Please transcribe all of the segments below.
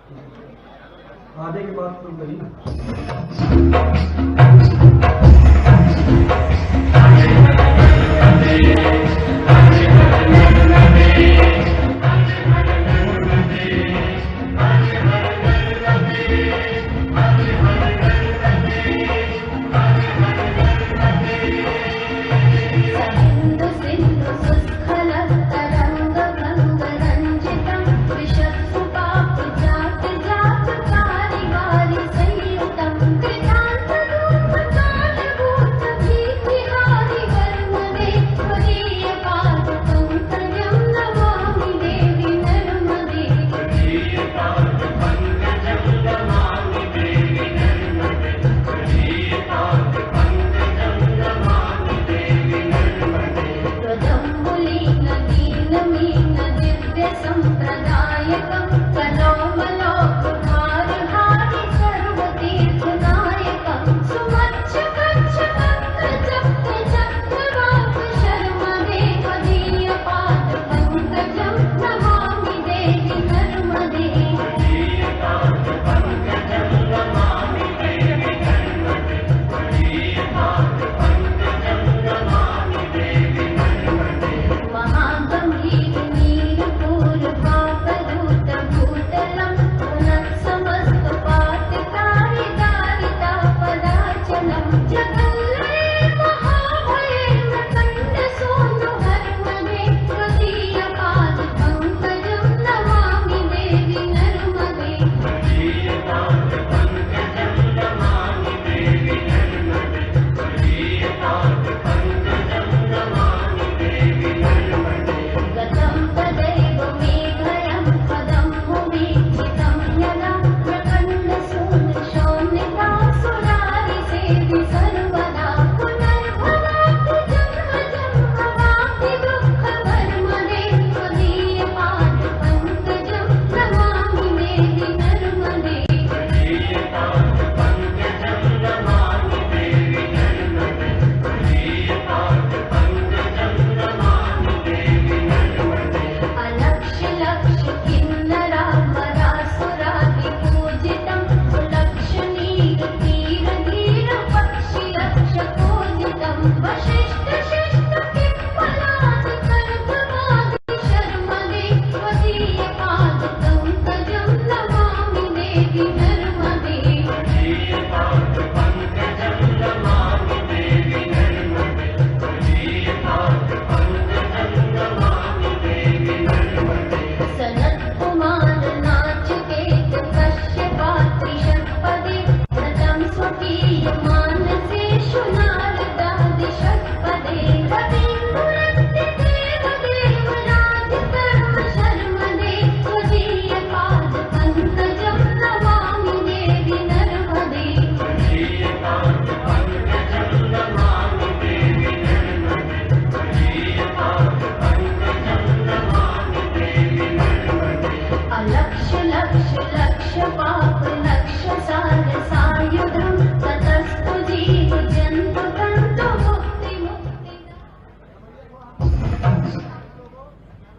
आधे के बाद शुरू करिए।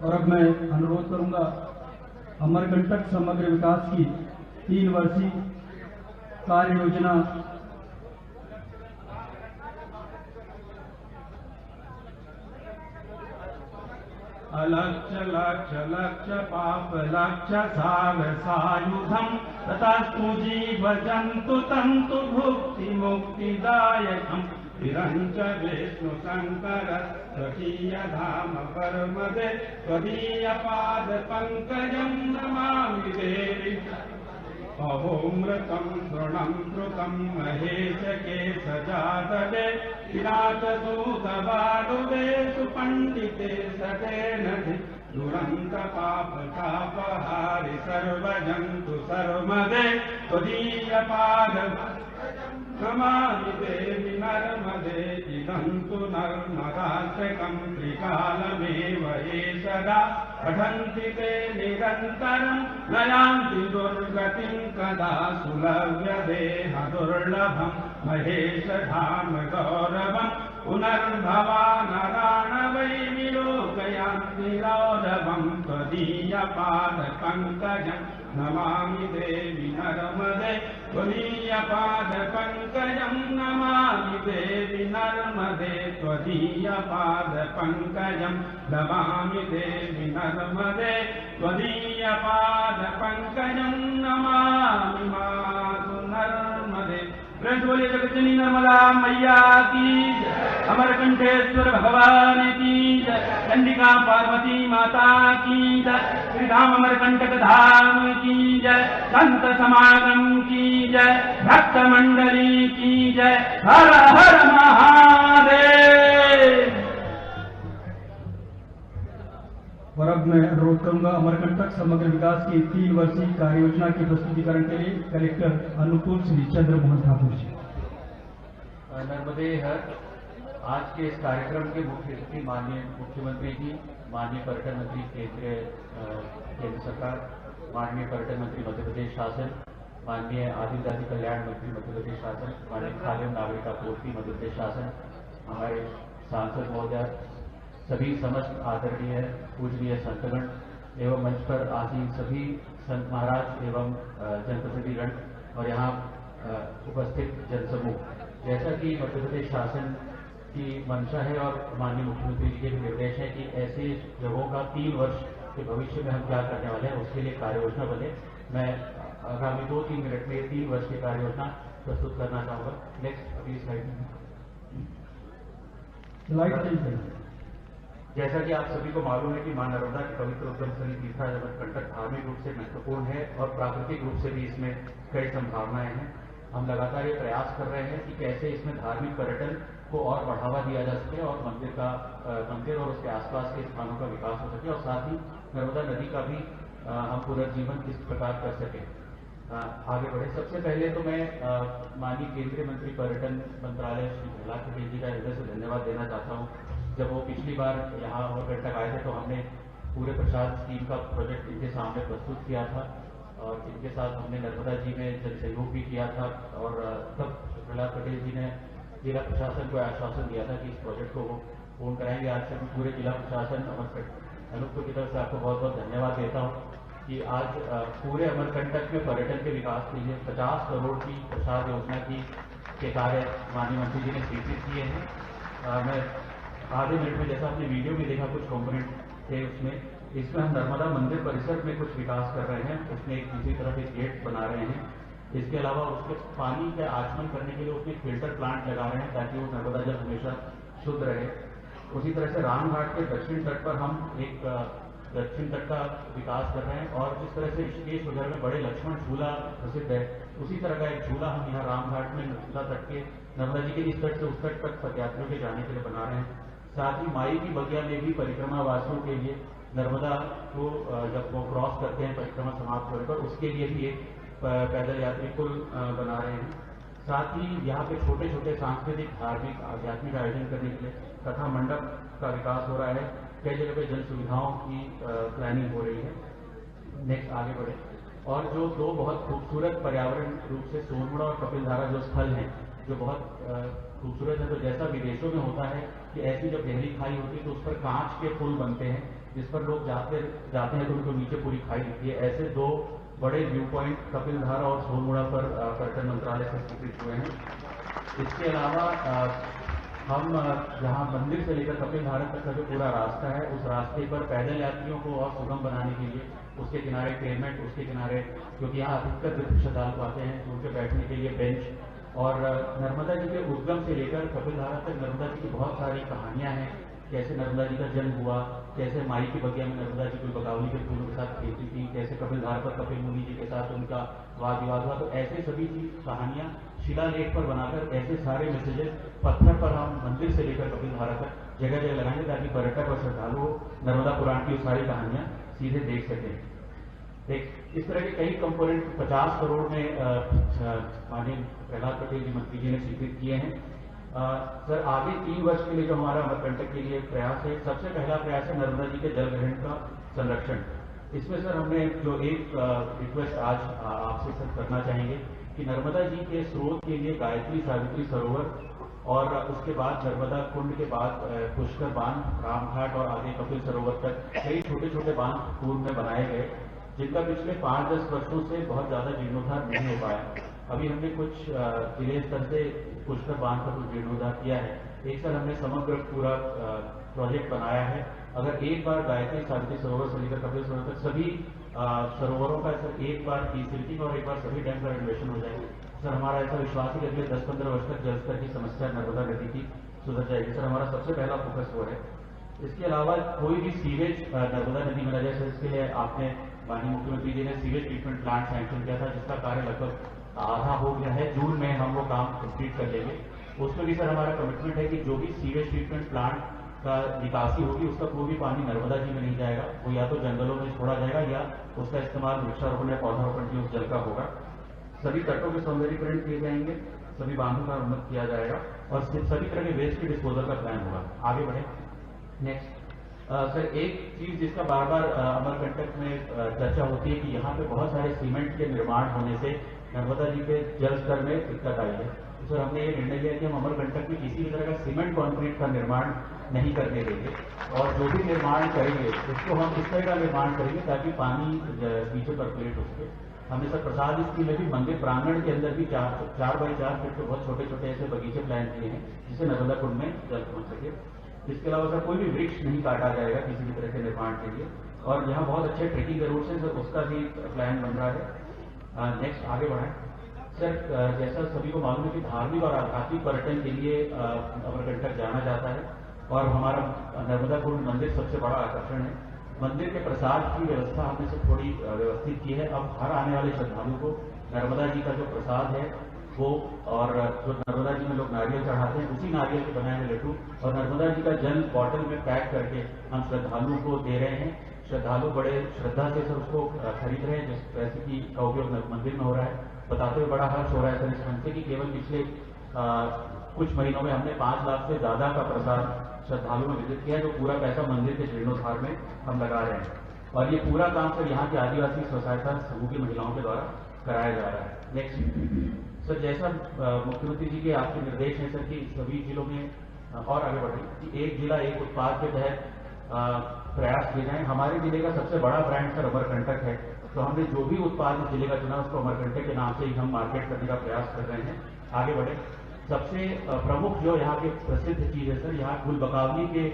और अब मैं अनुरोध करूंगा अमरकंटक समग्र विकास की 3 वर्षीय कार्य योजना अलक्ष्य लक्ष्य लक्ष्य पाप लक्ष्य सार सायुधम ततस्तु जीव जंतु तंतु भुक्ति मुक्तिदायकम विरंच विष्णु शंकर स्वकीय धाम परमदे त्वदीय पाद पंकजं नमामि देवी अहोमृतं तृणं कृतं महेश केशजातवे किरातसूतबालुवे सुपण्डिते सतेनधि दुरन्त पापतापहारि सर्वजन्तु सर्वमदे त्वदीयपाद नमामि देवि नर्मदे इदं तु नर्मदास्त्रकं त्रिकालमेव ये सदा पठन्ति ते निरन्तरं न यान्ति दुर्गतिं कदा सुलभ्य देह दुर्लभं महेश धाम गौरवं पुनर्भवा नराण वै विलोकयन्ति रौरवं त्वदीयपादपङ्कजं नमामि देवि नर्मदे त्वदीयपादपङ्कजं नमामि देवि नर्मदे त्वदीयपादपङ्कजं नमामि देवि नर्मदे त्वदीयपादपङ्कजं नमामि मातु नर्मदे। प्रेम बोलिए जगतजननी नर्मदा मैया की जय, अमरकंठेश्वर भगवान की जय, चंडिका पार्वती माता की जय, श्रीधाम अमरकंटक धाम की जय, संत समागम की जय, भक्त मंडली की जय। हर हर महादेव। और अब मैं अनुरोध करूंगा अमरकंटक समग्र विकास की 3 वर्षीय कार्य योजना के प्रस्तुतिकरण के लिए कलेक्टर अनुकूल श्री चंद्रमोहन ठाकुर जी। नर्मदे हर आज के इस कार्यक्रम के मुख्य अतिथि माननीय मुख्यमंत्री जी, माननीय पर्यटन मंत्री केंद्र सरकार, माननीय पर्यटन मंत्री मध्य प्रदेश शासन, माननीय आदिवासी कल्याण मंत्री मध्य प्रदेश शासन, माननीय खाद्य एवं नागरिक आपूर्ति मध्य प्रदेश शासन, हमारे सांसद महोदय, सभी समस्त आदरणीय पूजनीय संतगण एवं मंच पर आसीन सभी संत महाराज एवं जनप्रतिनिधिगण और यहाँ उपस्थित जनसमूह, जैसा कि मध्य प्रदेश शासन की मंशा है और माननीय मुख्यमंत्री जी के भी निर्देश है कि ऐसे जगहों का 3 वर्ष के भविष्य में हम क्या करने वाले हैं उसके लिए कार्य योजना बने। मैं आगामी 2-3 मिनट में 3 वर्ष की कार्य योजना प्रस्तुत करना चाहूँगा। नेक्स्ट अगली स्लाइड। जैसा कि आप सभी को मालूम है कि मां नर्मदा की पवित्र उद्गम स्थली तीर्था अमरकंटक धार्मिक रूप से महत्वपूर्ण है और प्राकृतिक रूप से भी इसमें कई संभावनाएं हैं। हम लगातार ये प्रयास कर रहे हैं कि कैसे इसमें धार्मिक पर्यटन को और बढ़ावा दिया जा सके और मंदिर और उसके आसपास के स्थानों का विकास हो सके और साथ ही नर्मदा नदी का भी हम पुनर्जीवन किस प्रकार कर सके। आगे बढ़े। सबसे पहले तो मैं माननीय केंद्रीय मंत्री पर्यटन मंत्रालय श्री प्रहलाद पटेल जी का हृदय से धन्यवाद देना चाहता हूँ। जब वो पिछली बार यहाँ अमरकंटक आए थे तो हमने पूरे प्रसाद स्कीम का प्रोजेक्ट इनके सामने प्रस्तुत किया था और इनके साथ हमने नर्मदा जी में जन सहयोग भी किया था और तब प्रहलाद पटेल जी ने जिला प्रशासन को आश्वासन दिया था कि इस प्रोजेक्ट को वो पूर्ण कराएंगे। आज से पूरे जिला प्रशासन अमरकंटक की तरफ से आपको बहुत बहुत धन्यवाद देता हूँ कि आज पूरे अमरकंटक में पर्यटन के विकास के लिए 50 करोड़ की प्रसाद योजना के कार्य माननीय मंत्री जी ने स्वीकृत किए हैं। मैं आधे मिनट में जैसा आपने वीडियो में देखा कुछ कॉम्पोनेंट थे इसमें हम नर्मदा मंदिर परिसर में कुछ विकास कर रहे हैं। उसमें एक दूसरी तरफ एक गेट बना रहे हैं। इसके अलावा उसके पानी का आचमन करने के लिए उसमें फिल्टर प्लांट लगा रहे हैं ताकि वो नर्मदा जल हमेशा शुद्ध रहे। उसी तरह से रामघाट के दक्षिण तट पर हम एक दक्षिण तट का विकास कर रहे हैं और जिस तरह से ऋषिकेश वगैरह में बड़े लक्ष्मण झूला प्रसिद्ध है उसी तरह का एक झूला हम यहाँ रामघाट में नर्मदा तट के नर्मदा जी के इस तट से उस तट तक पदयात्रियों के जाने के लिए बना रहे हैं। साथ ही माई की बगिया में भी परिक्रमा वासियों के लिए नर्मदा को जब वो क्रॉस करते हैं परिक्रमा समाप्त होने पर उसके लिए भी एक पैदल यात्री पुल बना रहे हैं। साथ ही यहाँ पे छोटे छोटे सांस्कृतिक धार्मिक आध्यात्मिक आयोजन करने के लिए कथा मंडप का विकास हो रहा है। कई जगह पे जन सुविधाओं की प्लानिंग हो रही है। नेक्स्ट आगे बढ़े। और जो 2 बहुत खूबसूरत पर्यावरण रूप से सोनमुड़ा और कपिलधारा जो स्थल हैं जो बहुत खूबसूरत है, तो जैसा विदेशों में होता है कि ऐसी जब गहरी खाई होती है तो उस पर कांच के पुल बनते हैं जिस पर लोग जाते हैं तो उनको नीचे पूरी खाई दिखती है। ऐसे 2 बड़े व्यू पॉइंट कपिलधारा और सोनमुड़ा पर पर्यटन मंत्रालय से स्वीकृत हुए हैं। इसके अलावा हम जहाँ मंदिर से लेकर कपिलधारा तक का जो पूरा रास्ता है उस रास्ते पर पैदल यात्रियों को और सुगम बनाने के लिए उसके किनारे पेमेंट, उसके किनारे क्योंकि यहाँ अधिकतर तीर्थ श्रद्धालु आते हैं तो उनके बैठने के लिए बेंच और नर्मदा जी के उद्गम से लेकर कपिलधारा तक नर्मदा जी की बहुत सारी कहानियाँ हैं। कैसे नर्मदा जी का जन्म हुआ, कैसे माई की बगिया में नर्मदा जी कोई बगावली के फूलों के साथ खेती थी, कैसे कपिलधारा पर कपिल मुनि जी के साथ उनका वाद विवाद हुआ। तो ऐसे सभी चीज कहानियाँ शिलालेख पर बनाकर ऐसे सारे मैसेजेस पत्थर पर हम मंदिर से लेकर कपिलधारा तक जगह जगह लगाएंगे ताकि पर्यटक और श्रद्धालु नर्मदा पुराण की सारी कहानियाँ सीधे देख सकें। इस तरह के कई कंपोनेंट 50 करोड़ में माननीय प्रहलाद पटेल जी मंत्री जी ने स्वीकृत किए हैं। सर आगे 3 वर्ष के लिए जो हमारा अमरकंटक के लिए प्रयास है, सबसे पहला प्रयास है नर्मदा जी के जल ग्रहण का संरक्षण। इसमें सर हमने जो एक रिक्वेस्ट आज आपसे सर करना चाहेंगे कि नर्मदा जी के स्रोत के लिए गायत्री सावित्री सरोवर और उसके बाद नर्मदा कुंड के बाद पुष्कर बांध, रामघाट और आगे कपिल सरोवर तक कई छोटे छोटे बांध पूर्व में बनाए गए, जिनका पिछले 5-10 वर्षों से बहुत ज्यादा जीर्णोद्धार नहीं हो पाया। अभी हमने कुछ जिले स्तर से पुष्कर बांध का कुछ जीर्णोद्धार किया है। एक साल हमने समग्र पूरा प्रोजेक्ट बनाया है। अगर एक बार गायत्री सावित्री सरोवर से लेकर कपिल सरोवर तक सभी सरोवरों का सर एक बार डिसिल्टिंग और एक बार सभी डैम का रेनोवेशन हो जाएगा, सर हमारा ऐसा विश्वास है कि अगले 10-15 वर्ष तक जल स्तर की समस्या नर्मदा नदी की सुधर जाएगी। सर हमारा सबसे पहला फोकस वो है। इसके अलावा कोई भी सीवेज नर्मदा नदी में न जाए, सर इसके लिए आपने माननीय मुख्यमंत्री जी ने सीवेज ट्रीटमेंट प्लांट सैंक्शन किया था, जिसका कार्य लगभग आधा हो गया है। जून में हम वो काम कंप्लीट कर लेंगे। उसमें भी सर हमारा कमिटमेंट है कि जो भी सीवेज ट्रीटमेंट प्लांट का निकासी होगी उसका कोई भी पानी नर्मदा जी में नहीं जाएगा, वो या तो जंगलों में छोड़ा जाएगा या उसका इस्तेमाल वृक्षारोपण या पौधारोपण की उस जल का होगा। सभी तटों के सौंदर्यीकरण किए जाएंगे, सभी बांधों का उन्नत किया जाएगा और सभी तरह के वेस्ट के डिस्पोजल का प्लान होगा। आगे बढ़े। नेक्स्ट सर, एक चीज जिसका बार बार अमरकंटक में चर्चा होती है कि यहाँ पे बहुत सारे सीमेंट के निर्माण होने से नर्मदा जी के जल स्तर में दिक्कत आई है। तो सर हमने ये निर्णय लिया कि हम अमरकंटक में किसी भी तरह का सीमेंट कॉन्क्रीट का निर्माण नहीं करने देंगे और जो भी निर्माण करेंगे उसको हम इस तरह का निर्माण करेंगे ताकि पानी नीचे पर्कुलेट हो सके। हमने सर प्रसाद स्कीम में भी मंदिर प्रांगण के अंदर भी 4 बाई 4 फीट के बहुत छोटे छोटे ऐसे बगीचे प्लान किए हैं जिससे नर्मदा कुंड में जल पहुंच सके। इसके अलावा सर कोई भी वृक्ष नहीं काटा जाएगा किसी भी तरह के निर्माण के लिए और यहाँ बहुत अच्छे ट्रेकिंग रूट्स हैं, सर उसका भी प्लान बन रहा है। नेक्स्ट आगे बढ़ाएं। सर जैसा सभी को मालूम है कि धार्मिक और आध्यात्मिक पर्यटन के लिए अमरकंटक जाना जाता है और हमारा नर्मदा कुंड मंदिर सबसे बड़ा आकर्षण है। मंदिर के प्रसाद की व्यवस्था हमने से थोड़ी व्यवस्थित की है। अब हर आने वाले श्रद्धालु को नर्मदा जी का जो प्रसाद है वो और जो नर्मदा जी में लोग नारियल चढ़ाते हैं उसी नारियल के बनाए हुए लड्डू और नर्मदा जी का जल बॉटल में पैक करके हम श्रद्धालुओं को दे रहे हैं। श्रद्धालु बड़े श्रद्धा से सर उसको खरीद रहे हैं, जिस पैसे की का उपयोग मंदिर में हो रहा है। बताते हुए बड़ा हर्ष हो रहा है सर इस ढंग से कि केवल पिछले कुछ महीनों में हमने 5 लाख से ज्यादा का प्रसाद श्रद्धालुओं में वितरित किया है, जो पूरा पैसा मंदिर के जीर्णोद्धार में हम लगा रहे हैं और ये पूरा काम सर यहाँ के आदिवासी स्वसहायता समूह की महिलाओं के द्वारा कराया जा रहा है। नेक्स्ट सर, जैसा मुख्यमंत्री जी के आपके निर्देश हैं सर कि सभी जिलों में और आगे बढ़े कि एक जिला एक उत्पाद के तहत प्रयास किए जाएं। हमारे जिले का सबसे बड़ा ब्रांड सर अमरकंटक है, तो हमने जो भी उत्पाद इस जिले का चुना उसको अमरकंटक के नाम से ही हम मार्केट करने का प्रयास कर रहे हैं। आगे बढ़े। सबसे प्रमुख जो यहाँ के प्रसिद्ध चीज है सर, यहाँ गुलबकावली के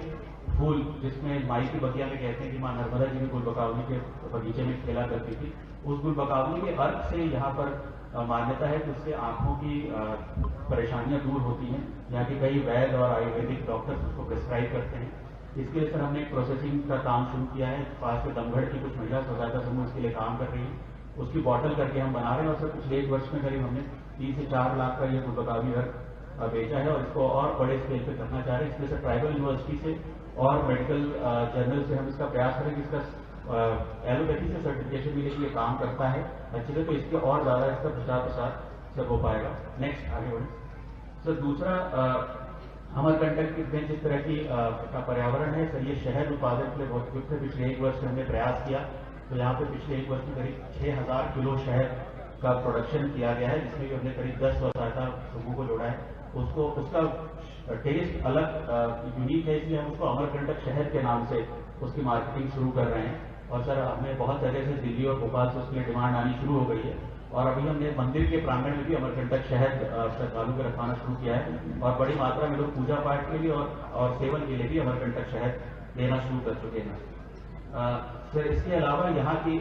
फूल, जिसमें माई की बगिया में कहते हैं कि माँ नर्मदा जी ने गुलबकावली के बगीचे में खेला करती थी, उस गुलबकावली के अर्क से यहाँ पर मान्यता है कि उससे आंखों की परेशानियां दूर होती हैं। यहाँ के कई वैद्य और आयुर्वेदिक डॉक्टर्स उसको प्रिस्क्राइब करते हैं। इसके लिए सर हमने एक प्रोसेसिंग का काम शुरू किया है। पास के दमगढ़ की कुछ महिला स्वसहायता समूह इसके लिए काम कर रही है। उसकी बॉटल करके हम बना रहे हैं और सर पिछले 1 वर्ष में करीब हमने 3 से 4 लाख का ये गुलबकावली अर्क बेचा है और इसको और बड़े स्केल पे करना चाह रहे हैं। इसमें से ट्राइबल यूनिवर्सिटी से और मेडिकल जर्नल से हम इसका प्रयास करेंगे। इसका एलोपैथी से सर्टिफिकेशन मिले कि ये काम करता है अच्छे से, तो इसके और ज्यादा इसका प्रचार प्रसार सब हो पाएगा। नेक्स्ट आगे बढ़े। सर दूसरा अमरकंटक में जिस तरह की का पर्यावरण है सर, ये शहद उत्पादन के लिए बहुत उपयुक्त है। पिछले 1 वर्ष में हमने प्रयास किया तो यहाँ पे पिछले 1 वर्ष में करीब 6000 किलो शहद का प्रोडक्शन किया गया है, जिसमें भी हमने करीब 10 स्वसहायता समूह को जोड़ा है। उसका टेस्ट अलग यूनिक है, इसलिए हम उसको अमरकंटक शहद के नाम से उसकी मार्केटिंग शुरू कर रहे हैं। और सर हमें बहुत जगह से दिल्ली और भोपाल से उसके लिए डिमांड आनी शुरू हो गई है और अभी हमने मंदिर के प्रांगण में भी अमरकंटक शहद श्रद्धालु को रखवाना शुरू किया है और बड़ी मात्रा में लोग पूजा पाठ के लिए और सेवन के लिए भी अमरकंटक शहद लेना शुरू कर चुके हैं। सर इसके अलावा यहाँ की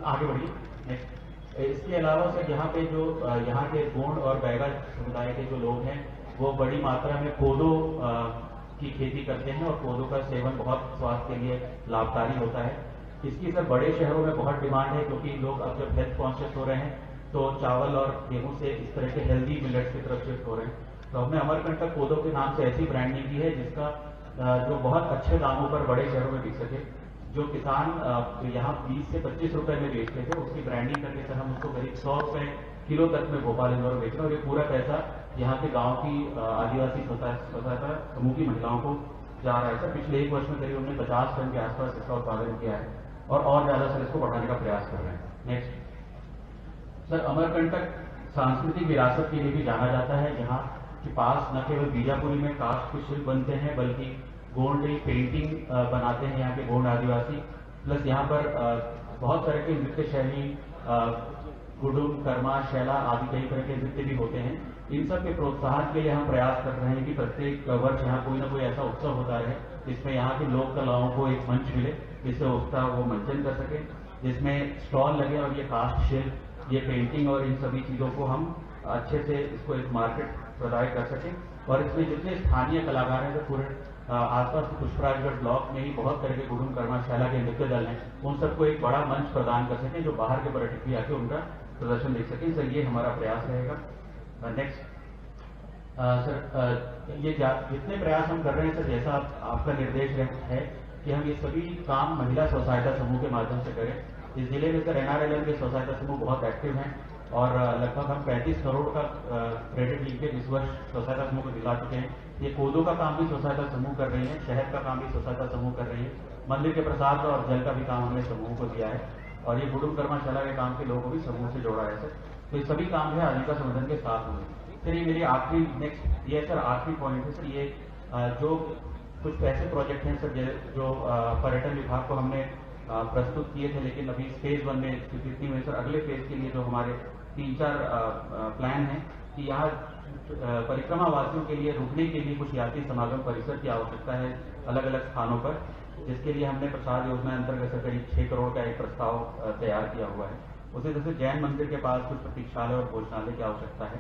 आगे बढ़िए। नेक्स्ट, इसके अलावा सर यहाँ पे जो यहाँ के गोंड और बैगा समुदाय के जो लोग हैं वो बड़ी मात्रा में कोदो की खेती करते हैं और कोदो का सेवन बहुत स्वास्थ्य के लिए लाभकारी होता है। इसकी सर बड़े शहरों में बहुत डिमांड है क्योंकि लोग अब जब हेल्थ कॉन्शियस हो रहे हैं तो चावल और गेहूं से इस तरह के हेल्दी मिलेट्स की तरफ शिफ्ट हो रहे हैं। तो हमने अमरकंटक कोदो के नाम से ऐसी ब्रांडिंग की है जिसका जो बहुत अच्छे दामों पर बड़े शहरों में बिक सके। जो किसान यहाँ 20 से 25 रुपए में बेचते थे उसकी ब्रांडिंग करके सर हम उसको करीब 100 रुपए किलो तक में भोपाल इंदौर बेच रहे हैं और ये पूरा पैसा यहाँ के गांव की आदिवासी स्वसहायता समूह की महिलाओं को जा रहा है। सर पिछले 1 वर्ष में करीब हमने 50 टन के आसपास इसका उत्पादन किया है और ज्यादा सर इसको बढ़ाने का प्रयास कर रहे हैं। नेक्स्ट सर, अमरकंटक सांस्कृतिक विरासत के लिए भी जाना जाता है। यहाँ कि पास न केवल बीजापुरी में कास्ट के शिल्प बनते हैं बल्कि गोंडी पेंटिंग बनाते हैं यहाँ के गोंड आदिवासी। प्लस यहाँ पर बहुत तरह के नृत्य शैली गुडुम, कर्मा, शैला आदि कई तरह के नृत्य भी होते हैं। इन सब के प्रोत्साहन के लिए हम प्रयास कर रहे हैं कि प्रत्येक वर्ष यहाँ कोई ना कोई ऐसा उत्सव होता रहे जिसमें यहाँ की लोक कलाओं को एक मंच मिले, जिससे उसका वो मंचन कर सके, जिसमें स्टॉल लगे और ये कास्ट शिल्प, ये पेंटिंग और इन सभी चीज़ों को हम अच्छे से इसको एक मार्केट प्रोवाइड कर सकें। और इसमें जितने स्थानीय कलाकार हैं, तो पूरे आसपास पुष्पराजगढ़ ब्लॉक में ही बहुत तरह के गुडुम, कर्मा, शैला के नृत्य दल हैं, उन सबको एक बड़ा मंच प्रदान कर सकें जो बाहर के पर्यटक भी आके उनका प्रदर्शन देख सकें। सर ये हमारा प्रयास रहेगा। नेक्स्ट सर, ये जितने प्रयास हम कर रहे हैं सर, जैसा आपका निर्देश है कि हम ये सभी काम महिला स्व सहायता समूह के माध्यम से करें। इस जिले में सर NRLM के स्व सहायता समूह बहुत एक्टिव हैं और लगभग हम 35 करोड़ का क्रेडिट लिंकेज इस वर्ष स्व सहायता समूह को दिला चुके हैं। ये कोदो का काम भी स्व सहायता समूह कर रही है, शहद का काम भी स्व सहायता समूह कर रही है, मंदिर के प्रसाद और जल का भी काम हमने समूह को दिया है और ये गुडुम, कर्मा, शैला के काम के लोगों को भी समूह से जोड़ा है सर। तो ये सभी काम जो है आजीविका संवर्धन के साथ होंगे। फिर ये मेरी आखिरी नेक्स्ट ये सर आखिरी पॉइंट है सर, ये जो कुछ ऐसे प्रोजेक्ट हैं सर जो पर्यटन विभाग को हमने प्रस्तुत किए थे, लेकिन अभी फेज 1 में स्वीकृति में सर अगले फेज के लिए जो हमारे 3-4 प्लान हैं कि यहाँ परिक्रमा वासियों के लिए रुकने के लिए कुछ यात्री समागम परिसर की आवश्यकता है अलग अलग स्थानों पर, जिसके लिए हमने प्रसाद योजना अंतर्गत करीब 6 करोड़ का एक प्रस्ताव तैयार किया हुआ है। उसी तरह से जैन मंदिर के पास कुछ प्रतीक्षालय और भोजनालय की आवश्यकता है।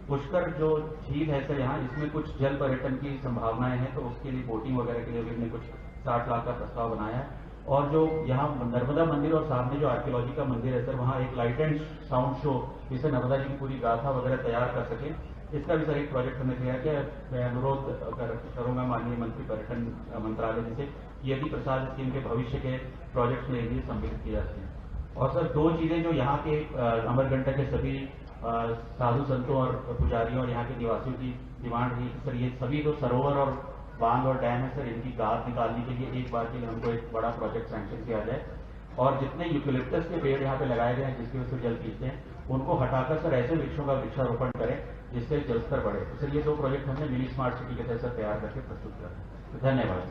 पुष्कर जो झील है सर यहाँ, इसमें कुछ जल पर्यटन की संभावनाएं हैं, तो उसके लिए बोटिंग वगैरह के लिए भी हमने कुछ 60 लाख का प्रस्ताव बनाया है। और जो यहाँ नर्मदा मंदिर और सामने जो आर्कियोलॉजी का मंदिर है सर, वहाँ एक लाइट एंड साउंड शो जिससे नर्मदा जी की पूरी गाथा वगैरह तैयार कर सके, इसका भी सर एक प्रोजेक्ट हमने तैयार किया। मैं अनुरोध करूंगा माननीय मंत्री पर्यटन मंत्रालय से यदि प्रसाद स्कीम के भविष्य के प्रोजेक्ट्स में ये सम्मिलित किया जाते हैं। और सर 2 चीजें जो यहाँ के अमरकंटक के सभी साधु संतों और पुजारियों और यहाँ के निवासियों की डिमांड रही सर, ये सभी जो सरोवर और बांध और डैम है सर, इनकी गाद निकालने के लिए एक बार के लिए हमको एक बड़ा प्रोजेक्ट सैंक्शन किया जाए और जितने यूकेलिप्टस के पेड़ यहाँ पे लगाए गए हैं जिसकी वजह से जल पीते हैं, उनको हटाकर सर ऐसे वृक्षों का वृक्षारोपण करें जिससे जलस्तर बढ़े। तो सर ये 2 प्रोजेक्ट हमने मिनी स्मार्ट सिटी के तहत तैयार करके प्रस्तुत किया। धन्यवाद।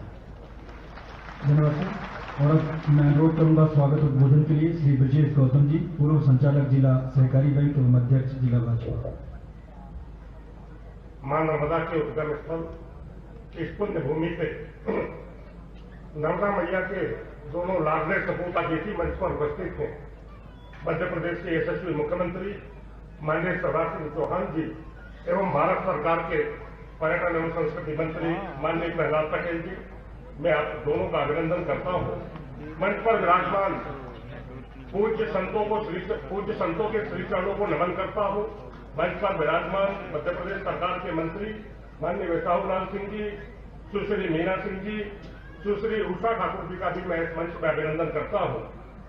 धन्यवाद सर। और अब मैं अनुरोध करूंगा स्वागत उद्बोधन के लिए श्री ब्रजेश गौतम जी, पूर्व संचालक जिला सहकारी बैंक एवं अध्यक्ष जिला भाजपा। मां नर्मदा के उद्गम स्थल इस पुण्य भूमि पे नर्मदा मैया के दोनों लाडले सपूता इसी मंच पर उपस्थित हैं। मध्य प्रदेश के यशस्वी मुख्यमंत्री माननीय शिवराज सिंह चौहान जी एवं भारत सरकार के पर्यटन एवं संस्कृति मंत्री माननीय प्रहलाद पटेल जी, मैं आप दोनों का अभिनंदन करता हूं। मंच पर विराजमान पूज्य संतों के श्री चरणों को नमन करता हूं। मंच पर विराजमान मध्य प्रदेश सरकार के मंत्री माननीय वेसाहू लाल सिंह जी, सुश्री मीना सिंह जी, सुश्री उषा ठाकुर जी का भी मैं इस मंच पर अभिनंदन करता हूं।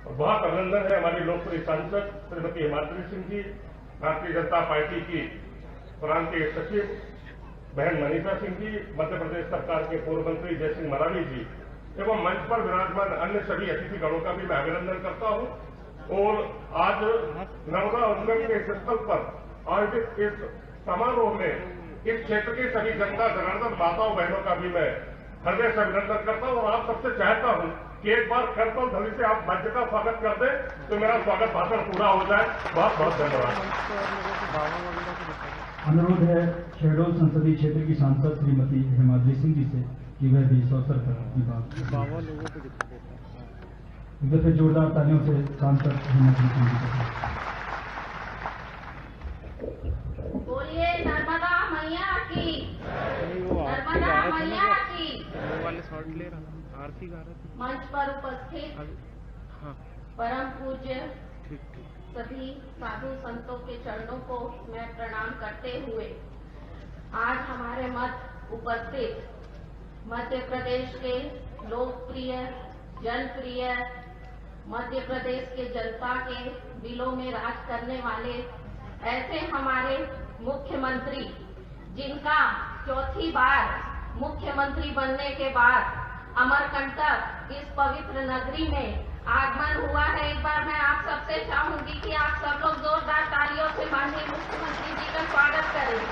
और बहुत अभिनंदन है हमारी लोकप्रिय सांसद श्रीमती हिमाद्री सिंह जी, भारतीय जनता पार्टी की प्रांतीय सचिव बहन मनीषा सिंह जी, मध्य प्रदेश सरकार के पूर्व मंत्री जय सिंह मरावी जी एवं मंच पर विराजमान अन्य सभी अतिथिगणों का भी मैं अभिनंदन करता हूं। और आज नर्मदा उद्गम के स्थल पर आयोजित इस समारोह में इस क्षेत्र के सभी जनता जनार्दन माताओं बहनों का भी मैं हृदय से अभिनंदन करता हूं और आप सबसे चाहता हूं कि एक बार करतल ध्वनि से आप मंच का स्वागत कर दें तो मेरा स्वागत भाषण पूरा हो जाए। बहुत बहुत धन्यवाद। अनुरोध है शहडोल संसदीय क्षेत्र की सांसद श्रीमती हिमाद्री सिंह जी से कि वह भी इस अवसर पर अपनी बात एक दफे जोरदार तालियों से सांसद हिमाद्री सिंह जी को। बोलिए नर्मदा मैया की, नर्मदा मैया की। मंच पर उपस्थित परम पूज्य सभी साधु संतों के चरणों को मैं प्रणाम करते हुए आज हमारे मध्य उपस्थित मध्य प्रदेश के लोकप्रिय जनप्रिय मध्य प्रदेश के जनता के दिलों में राज करने वाले ऐसे हमारे मुख्यमंत्री जिनका चौथी बार मुख्यमंत्री बनने के बाद अमरकंटक इस पवित्र नगरी में आगमन हुआ है। एक बार मैं आप सबसे चाहूंगी कि आप सब लोग जोरदार तालियों से माननीय मुख्यमंत्री जी का स्वागत करें।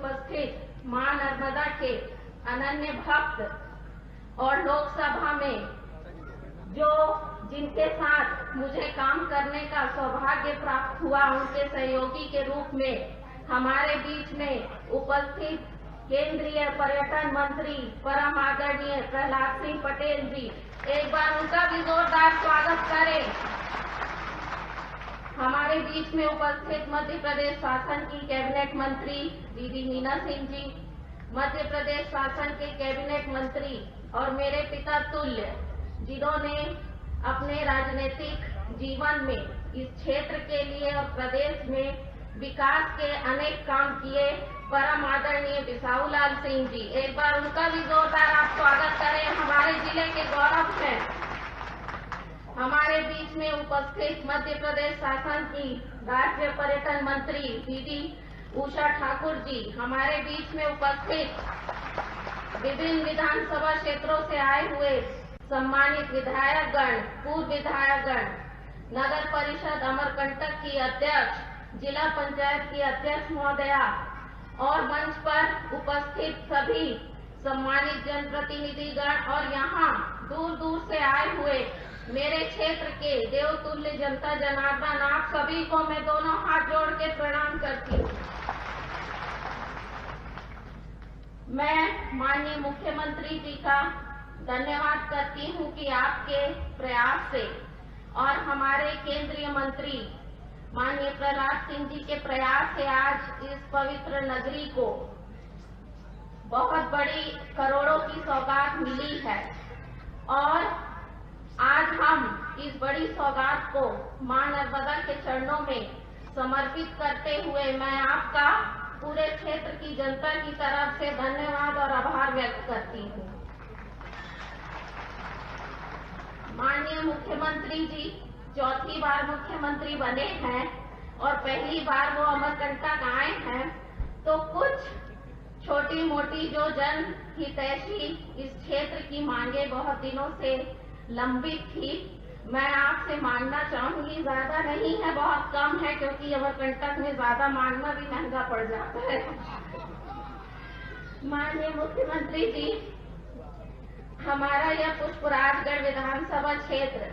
उपस्थित मां नर्मदा के अनन्य भक्त और लोकसभा में जिनके साथ मुझे काम करने का सौभाग्य प्राप्त हुआ, उनके सहयोगी के रूप में हमारे बीच में उपस्थित केंद्रीय पर्यटन मंत्री परम आदरणीय प्रहलाद सिंह पटेल जी, एक बार उनका भी जोरदार स्वागत करें। हमारे बीच में उपस्थित मध्य प्रदेश शासन की कैबिनेट मंत्री दीदी मीना सिंह जी, मध्य प्रदेश शासन के कैबिनेट मंत्री और मेरे पिता तुल्य, जिन्होंने अपने राजनीतिक जीवन में इस क्षेत्र के लिए और प्रदेश में विकास के अनेक काम किए, परम आदरणीय बिसाहूलाल सिंह जी, एक बार उनका भी जोरदार आप स्वागत करें। हमारे जिले के गौरव हैं। हमारे बीच में उपस्थित मध्य प्रदेश शासन की राज्य पर्यटन मंत्री दीदी उषा ठाकुर जी, हमारे बीच में उपस्थित विभिन्न विधानसभा क्षेत्रों से आए हुए सम्मानित विधायकगण, पूर्व विधायकगण, नगर परिषद अमरकंटक की अध्यक्ष, जिला पंचायत की अध्यक्ष महोदया और मंच पर उपस्थित सभी सम्मानित जनप्रतिनिधिगण और यहाँ दूर दूर से आए हुए मेरे क्षेत्र के देवतुल्य जनता जनार्दन, आप सभी को मैं दोनों हाथ जोड़ के प्रणाम करती हूँ। मैं माननीय मुख्यमंत्री जी का धन्यवाद करती हूँ कि आपके प्रयास से और हमारे केंद्रीय मंत्री माननीय प्रहलाद सिंह जी के प्रयास से आज इस पवित्र नगरी को बहुत बड़ी करोड़ों की सौगात मिली है और आज हम इस बड़ी सौगात को मां नर्मदा के चरणों में समर्पित करते हुए मैं आपका पूरे क्षेत्र की जनता की तरफ से धन्यवाद और आभार व्यक्त करती हूँ। माननीय मुख्यमंत्री जी चौथी बार मुख्यमंत्री बने हैं और पहली बार वो अमरकंटक आए हैं, तो कुछ छोटी मोटी जो जन हितैषी इस क्षेत्र की मांगे बहुत दिनों से लंबित थी, मैं आपसे मांगना चाहूंगी, ज्यादा नहीं है, बहुत कम है, क्योंकि अमरकंटक में ज्यादा मांगना भी महंगा पड़ जाता है। माननीय मुख्यमंत्री जी, हमारा यह पुष्पराजगढ़ विधानसभा क्षेत्र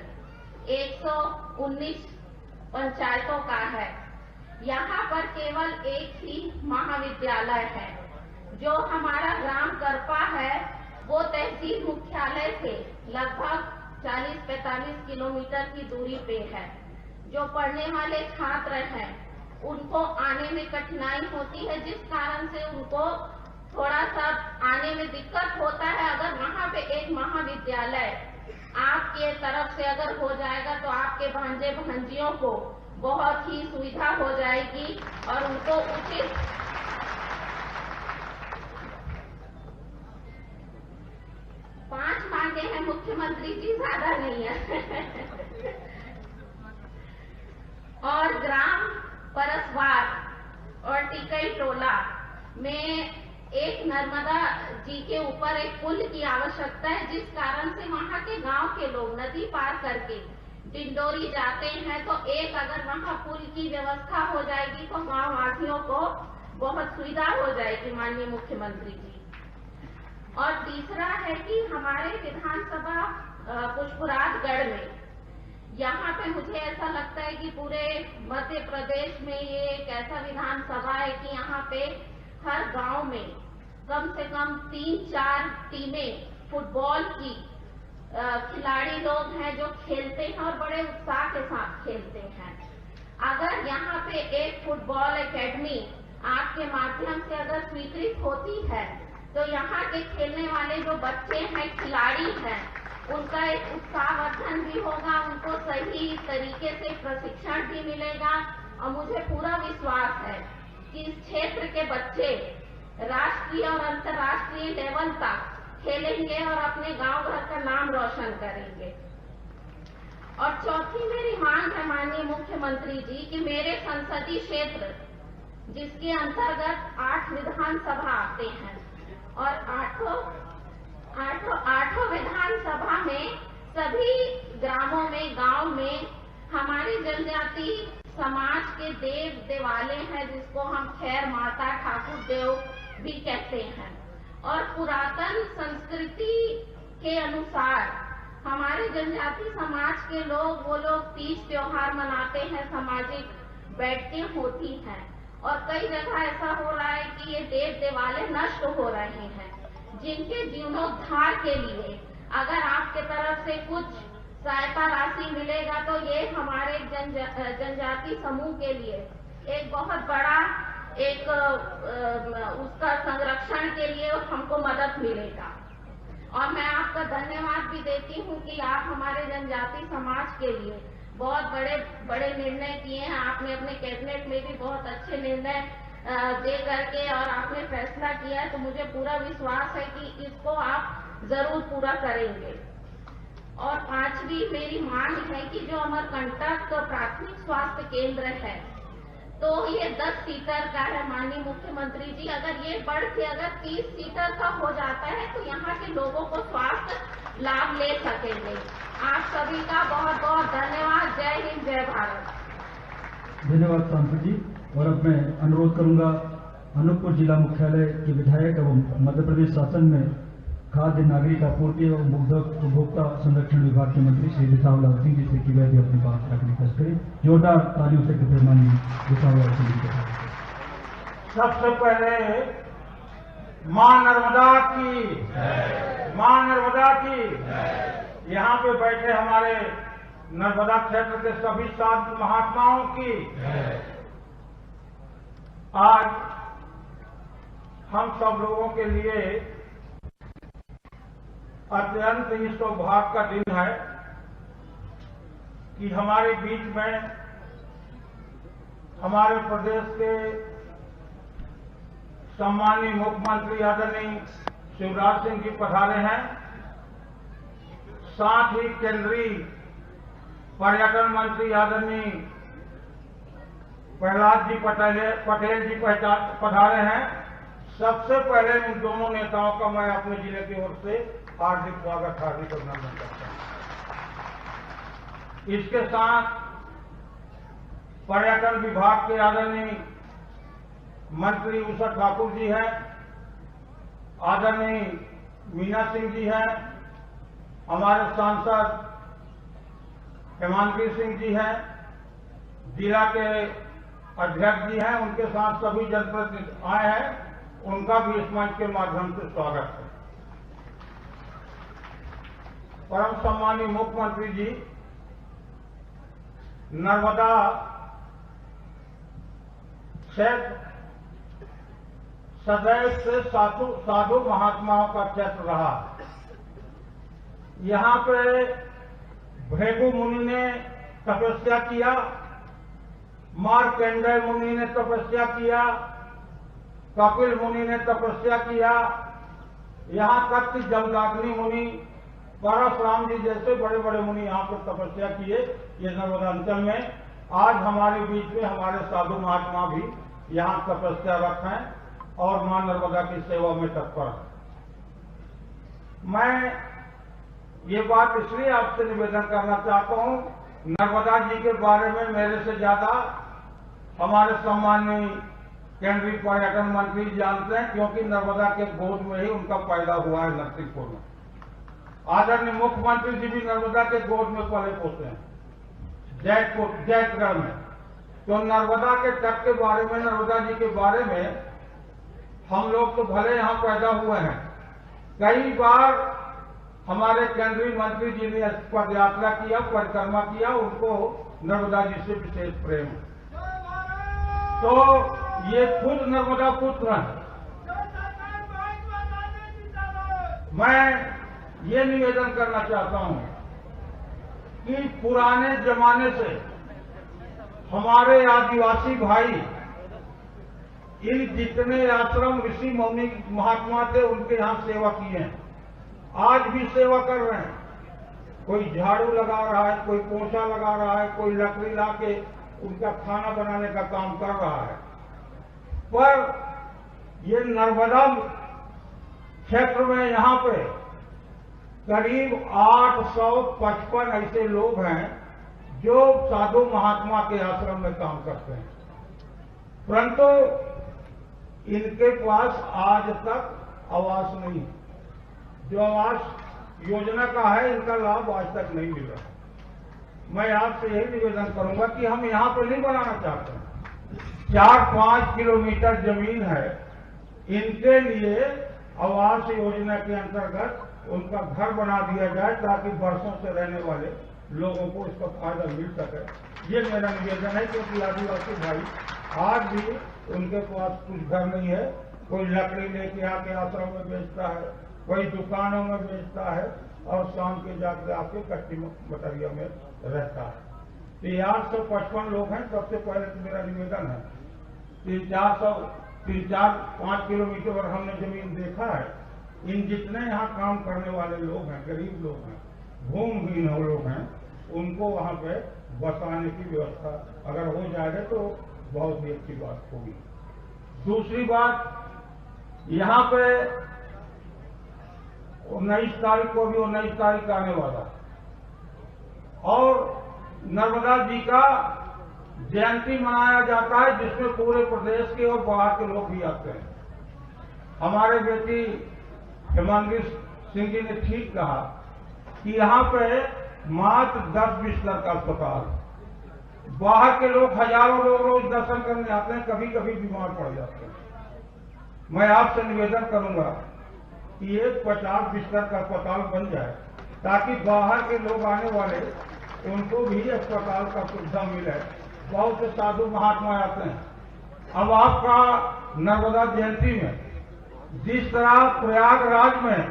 119 पंचायतों का है। यहाँ पर केवल एक ही महाविद्यालय है। जो हमारा ग्राम करपा है वो तहसील मुख्यालय से लगभग 40-45 किलोमीटर की दूरी पे है। जो पढ़ने वाले छात्र हैं उनको आने में कठिनाई होती है, जिस कारण से उनको थोड़ा सा आने में दिक्कत होता है। अगर वहाँ पे एक महाविद्यालय आपके तरफ से अगर हो जाएगा तो आपके भांजे भांजियों को बहुत ही सुविधा हो जाएगी और उनको उचित 5 मांगे हैं मुख्यमंत्री जी, ज्यादा नहीं है। और ग्राम परसवार और टिकई टोला में एक नर्मदा जी के ऊपर एक पुल की आवश्यकता है, जिस कारण से वहाँ के गांव के लोग नदी पार करके डिंडोरी जाते हैं। तो एक अगर वहाँ पुल की व्यवस्था हो जाएगी तो गांव वासियों को बहुत सुविधा हो जाएगी माननीय मुख्यमंत्री जी। और तीसरा है कि हमारे विधानसभा पुष्पराजगढ़ में यहाँ पे मुझे ऐसा लगता है कि पूरे मध्य प्रदेश में ये एक ऐसा विधानसभा है कि यहाँ पे हर गांव में कम से कम 3-4 टीमें फुटबॉल की खिलाड़ी लोग हैं जो खेलते हैं और बड़े उत्साह के साथ खेलते हैं। अगर यहाँ पे एक फुटबॉल एकेडमी आपके माध्यम से अगर स्वीकृत होती है तो यहाँ के खेलने वाले जो बच्चे हैं, खिलाड़ी हैं, उनका एक उत्साहवर्धन भी होगा, उनको सही तरीके से प्रशिक्षण भी मिलेगा। और मुझे पूरा विश्वास है कि इस क्षेत्र के बच्चे राष्ट्रीय और अंतर्राष्ट्रीय लेवल तक खेलेंगे और अपने गांव घर का नाम रोशन करेंगे। और चौथी मेरी मांग है माननीय मुख्यमंत्री जी कि मेरे संसदीय क्षेत्र जिसके अंतर्गत 8 विधानसभा आते हैं और आठों विधानसभा में सभी ग्रामों में, गांव में हमारी जनजाति समाज के देव देवाले हैं, जिसको हम खैर माता ठाकुर देव भी कहते हैं। और पुरातन संस्कृति के अनुसार हमारे जनजाति समाज के लोग, वो लोग तीज त्योहार मनाते हैं, सामाजिक बैठकें होती हैं। और कई जगह ऐसा हो रहा है कि ये देव देवालय नष्ट हो रहे हैं, जिनके जीर्णोद्धार के लिए अगर आपके तरफ से कुछ सहायता राशि मिलेगा तो ये हमारे जनजाति समूह के लिए एक बहुत बड़ा एक उसका संरक्षण के लिए हमको मदद मिलेगा। और मैं आपका धन्यवाद भी देती हूँ कि आप हमारे जनजाति समाज के लिए बहुत बड़े बड़े निर्णय किए हैं। आपने अपने कैबिनेट में भी बहुत अच्छे निर्णय दे करके और आपने फैसला किया है, तो मुझे पूरा विश्वास है कि इसको आप जरूर पूरा करेंगे। और पांचवी मेरी मांग है कि जो अमरकंटक प्राथमिक स्वास्थ्य केंद्र है, तो ये 10 सीटर का है माननीय मुख्यमंत्री जी। अगर ये बढ़ के अगर 30 सीटर का हो जाता है तो यहाँ के लोगों को स्वास्थ्य लाभ ले सकेंगे। आप सभी का बहुत बहुत धन्यवाद। जय हिंद, जय भारत। धन्यवाद सांसद जी। और अब मैं अनुरोध करूंगा अनूपपुर जिला मुख्यालय के विधायक एवं मध्य प्रदेश शासन में खाद्य नागरिक आपूर्ति एवं उपभोक्ता संरक्षण विभाग के मंत्री श्री विसावलाल सिंह जी से कि वह भी अपनी बात रखने का करें। जोरदार तालियों से कृपया माननीय विसावलाल सिंह जी को। सबसे पहले मां नर्मदा की, मां नर्मदा की। यहाँ पे बैठे हमारे नर्मदा क्षेत्र के सभी संत महात्माओं की। आज हम सब लोगों के लिए अत्यंत ही सौभाग्य का दिन है कि हमारे बीच में हमारे प्रदेश के सम्माननीय मुख्यमंत्री आदरणीय शिवराज सिंह जी पधारे हैं। साथ ही केंद्रीय पर्यटन मंत्री आदरणीय प्रहलाद जी पटेल जी पधारे हैं। सबसे पहले इन दोनों नेताओं का मैं अपने जिले की ओर से हार्दिक स्वागत, हार्दिक अभिनंदन करता हूं। इसके साथ पर्यटन विभाग के आदरणीय मंत्री उषा ठाकुर जी हैं, आदरणीय मीना सिंह जी हैं, हमारे सांसद हेमांगी सिंह जी हैं, जिला के अध्यक्ष जी हैं, उनके साथ सभी जनप्रतिनिधि आए हैं। उनका भी इस मंच के माध्यम से स्वागत है। परम सम्मानीय मुख्यमंत्री जी, नर्मदा क्षेत्र सदैव से साधु महात्माओं का क्षेत्र रहा। यहाँ पे भृगु मुनि ने तपस्या किया, मार्कंडेय मुनि ने तपस्या किया, कपिल मुनि ने तपस्या किया, यहाँ तक कि जमदाग्नि मुनि, परशुराम जी जैसे बड़े बड़े मुनि यहाँ पर तपस्या किए। ये नर्मदा अंचल में आज हमारे बीच में हमारे साधु महात्मा भी यहाँ तपस्यारत हैं और मां नर्मदा की सेवा में तत्पर हैं। मैं ये बात इसलिए आपसे निवेदन करना चाहता हूँ, नर्मदा जी के बारे में मेरे से ज्यादा हमारे सम्माननीय केंद्रीय पर्यटन मंत्री जानते हैं, क्योंकि नर्मदा के गोद में ही उनका पैदा हुआ है नरसिंहपुर में। आदरणीय मुख्यमंत्री जी भी नर्मदा के गोद में पले पोते हैं, जैतगढ़ में। तो नर्मदा के तट के बारे में, नर्मदा जी के बारे में हम लोग तो भले यहाँ पैदा हुए हैं, कई बार हमारे केंद्रीय मंत्री जी ने पद यात्रा किया, परिक्रमा किया, उनको नर्मदा जी से विशेष प्रेम है। तो ये खुद नर्मदा पुत्र हैं। मैं ये निवेदन करना चाहता हूं कि पुराने जमाने से हमारे आदिवासी भाई इन जितने आश्रम ऋषि मुनि महात्मा थे उनके यहाँ सेवा किए हैं, आज भी सेवा कर रहे हैं। कोई झाड़ू लगा रहा है, कोई पोछा लगा रहा है, कोई लकड़ी ला के उनका खाना बनाने का काम कर रहा है। पर ये नर्मदा क्षेत्र में यहाँ पे करीब 855 ऐसे लोग हैं जो साधु महात्मा के आश्रम में काम करते हैं, परंतु इनके पास आज तक आवास नहीं। जो आवास योजना का है, इनका लाभ आज तक नहीं मिल रहा। मैं आपसे यही निवेदन करूंगा कि हम यहाँ पर नहीं बनाना चाहते हैं। 4-5 किलोमीटर जमीन है, इनके लिए आवास योजना के अंतर्गत उनका घर बना दिया जाए ताकि वर्षों से रहने वाले लोगों को इसका फायदा मिल सके। ये मेरा निवेदन है, क्योंकि आदिवासी भाई आज भी उनके पास कुछ घर नहीं है। कोई लकड़ी लेके आके आश्रम में बेचता है, कोई दुकानों में बेचता है और शाम के जाकर आपके कच्ची मटरिया में रहता है। तो 855 लोग हैं। सबसे पहले तो मेरा निवेदन है, 3-4-5 किलोमीटर पर हमने जमीन देखा है। इन जितने यहाँ काम करने वाले लोग हैं, गरीब लोग हैं, भूमिहीन लोग हैं, उनको वहाँ पे बसाने की व्यवस्था अगर हो जाएगा तो बहुत ही अच्छी बात होगी। दूसरी बात, यहाँ पे 19 तारीख को भी 19 तारीख आने वाला और नर्मदा जी का जयंती मनाया जाता है, जिसमें पूरे प्रदेश के और बाहर के लोग भी आते हैं। हमारे बेटी हिमांगी सिंह जी ने ठीक कहा कि यहाँ पे मात्र 10 बिस्तर का अस्पताल, बाहर के लोग हजारों लोग रोज दर्शन करने आते हैं, कभी कभी बीमार पड़ जाते हैं। मैं आपसे निवेदन करूंगा कि एक 50 बिस्तर का अस्पताल बन जाए ताकि बाहर के लोग आने वाले उनको भी अस्पताल का सुविधा मिले। बहुत से साधु महात्मा आते हैं। अब आपका नर्मदा जयंती में जिस तरह प्रयागराज में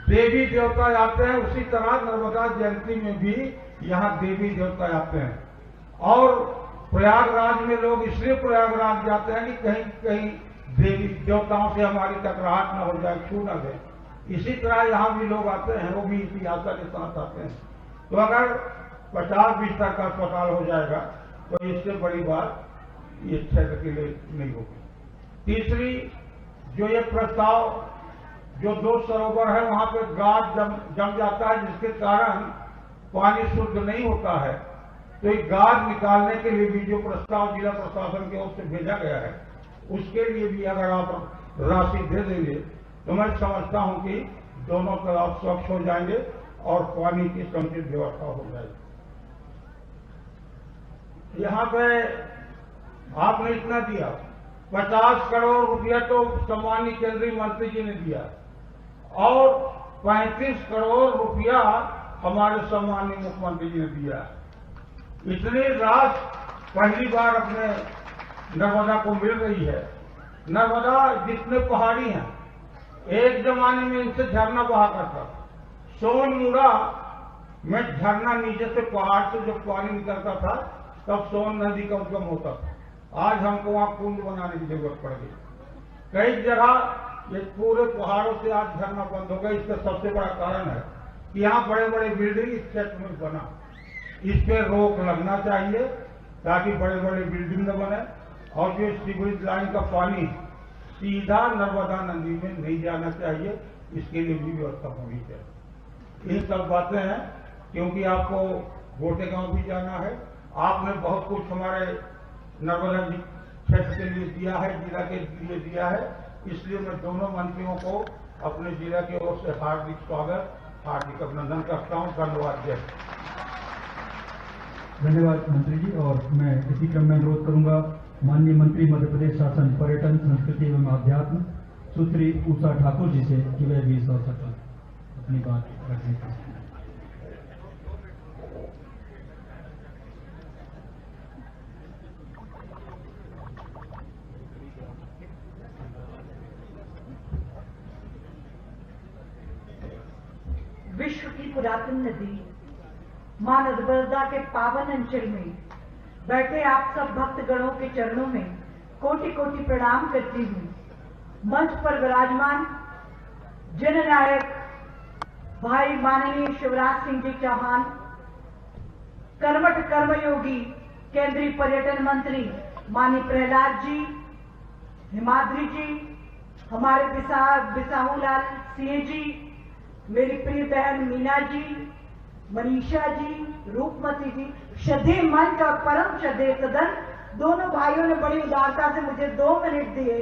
देवी देवता आते हैं, उसी तरह नर्मदा जयंती में भी यहाँ देवी देवता आते हैं। और प्रयागराज में लोग इसलिए प्रयागराज जाते हैं कि कहीं कहीं देवी देवताओं से हमारी टकराहट न हो जाए, छू न दे। इसी तरह यहाँ भी लोग आते हैं, वो भी इतिहास के साथ आते हैं। तो अगर 50 बिस्तर का अस्पताल हो जाएगा तो इससे बड़ी बात ये क्षेत्र के लिए नहीं होगी। तीसरी, जो ये प्रस्ताव, जो 2 सरोवर है वहां पे गाद जम जाता है, जिसके कारण पानी शुद्ध नहीं होता है। तो ये गाद निकालने के लिए भी जो प्रस्ताव जिला प्रशासन की ओर से भेजा गया है, उसके लिए भी अगर आप राशि दे देंगे तो मैं समझता हूं कि दोनों तालाब स्वच्छ हो जाएंगे और पानी की समुचित व्यवस्था हो जाएगी। यहाँ पे आपने इतना दिया, 50 करोड़ रुपया तो सम्मानित केंद्रीय मंत्री जी ने दिया और 35 करोड़ रुपया हमारे सम्मानित मुख्यमंत्री जी ने दिया। इतनी राशि पहली बार अपने नर्मदा को मिल रही है। नर्मदा जितने पहाड़ी हैं, एक जमाने में इनसे झरना बहा करता। सोनमुड़ा में झरना नीचे से पहाड़ से जब पानी निकलता था तब सोन नदी का उद्गम होता था। आज हमको वहां कुंड बनाने की जरूरत पड़ गई। कई जगह ये पूरे पहाड़ों से आज झरना बंद हो गया। इसका सबसे बड़ा कारण है कि यहाँ बड़े बड़े बिल्डिंग इस क्षेत्र में बना। इस पे रोक लगना चाहिए ताकि बड़े बड़े बिल्डिंग न बने और जो सीवरेज लाइन का पानी सीधा नर्मदा नदी में नहीं जाना चाहिए, इसके लिए भी व्यवस्था होनी चाहिए। ये सब बातें हैं, क्योंकि आपको गोटेगांव भी जाना है। आपने बहुत कुछ हमारे नर्मदा जी क्षेत्र के लिए दिया है, जिला के लिए दिया है, इसलिए मैं दोनों मंत्रियों को अपने जिला की ओर से हार्दिक स्वागत, हार्दिक अभिनंदन करता हूँ। धन्यवाद। जय। धन्यवाद मंत्री जी। और मैं इसी क्रम में अनुरोध करूंगा माननीय मंत्री मध्य प्रदेश शासन पर्यटन संस्कृति एवं अध्यात्म सुश्री उषा ठाकुर जी से कि वह भी इस अवसर पर अपनी बात रखने का। विश्व की पुरातन नदी मां नर्मदा के पावन अंचल में बैठे आप सब भक्तगणों के चरणों में कोटि कोटि प्रणाम करती हूँ। मंच पर विराजमान जननायक भाई माननीय शिवराज सिंह जी चौहान, कर्मठ कर्मयोगी केंद्रीय पर्यटन मंत्री माननीय प्रहलाद जी, हिमाद्री जी, हमारे बिसाहू लाल सिंह जी, मेरी प्रिय बहन मीना जी, मनीषा जी, रूपमती जी, श्रद्धेय मंच और परम श्रद्धेय सदन, दोनों भाइयों ने बड़ी उदारता से मुझे 2 मिनट दिए।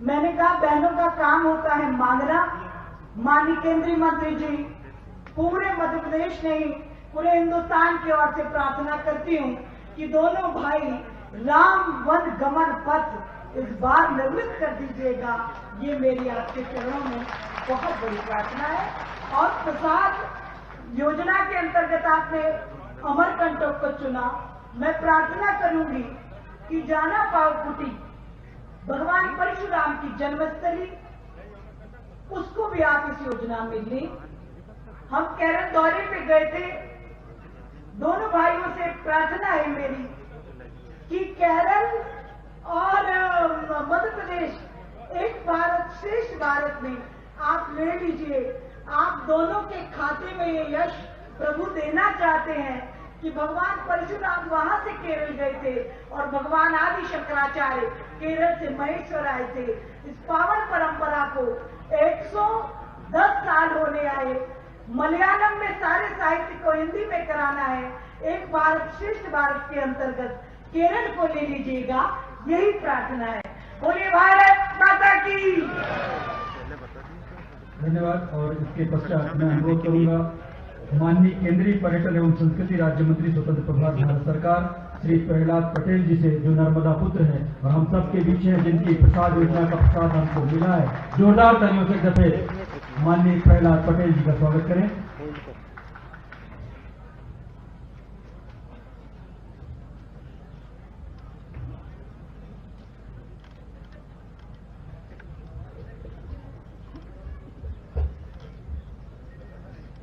मैंने कहा बहनों का काम होता है मांगना। माननीय केंद्रीय मंत्री जी, पूरे मध्य प्रदेश नहीं पूरे हिंदुस्तान की ओर से प्रार्थना करती हूँ कि दोनों भाई राम वन गमन पथ इस बार निर्मित कर दीजिएगा। ये मेरी आपके चरणों में बहुत बड़ी प्रार्थना है। और प्रसाद योजना के अंतर्गत आपने अमरकंटक को चुना। मैं प्रार्थना करूंगी कि जाना पाव कुटी भगवान परशुराम की जन्मस्थली, उसको भी आप इस योजना में लें। हम केरल दौरे पे गए थे। दोनों भाइयों से प्रार्थना है मेरी कि केरल और मध्य प्रदेश एक भारत श्रेष्ठ भारत में आप ले लीजिए। आप दोनों के खाते में ये यश प्रभु देना चाहते हैं कि भगवान परशुराम वहां से केरल गए थे और भगवान आदि शंकराचार्य केरल से महेश्वर आए थे। इस पावन परंपरा को 110 साल होने आए। मलयालम में सारे साहित्य को हिंदी में कराना है। एक भारत श्रेष्ठ भारत के अंतर्गत केरल को ले लीजिएगा, यही प्रार्थना है। बोलिए भारत माता की। धन्यवाद। और इसके पश्चात मैं अनुरोध करूंगा माननीय केंद्रीय पर्यटन एवं संस्कृति राज्य मंत्री स्वतंत्र प्रभार भारत सरकार श्री प्रहलाद पटेल जी से, जो नर्मदा पुत्र है और हम सब के बीच है, जिनकी प्रसाद योजना का प्रसाद हमको मिला है। जोरदार तालियों से दफे माननीय प्रहलाद पटेल जी का स्वागत करें।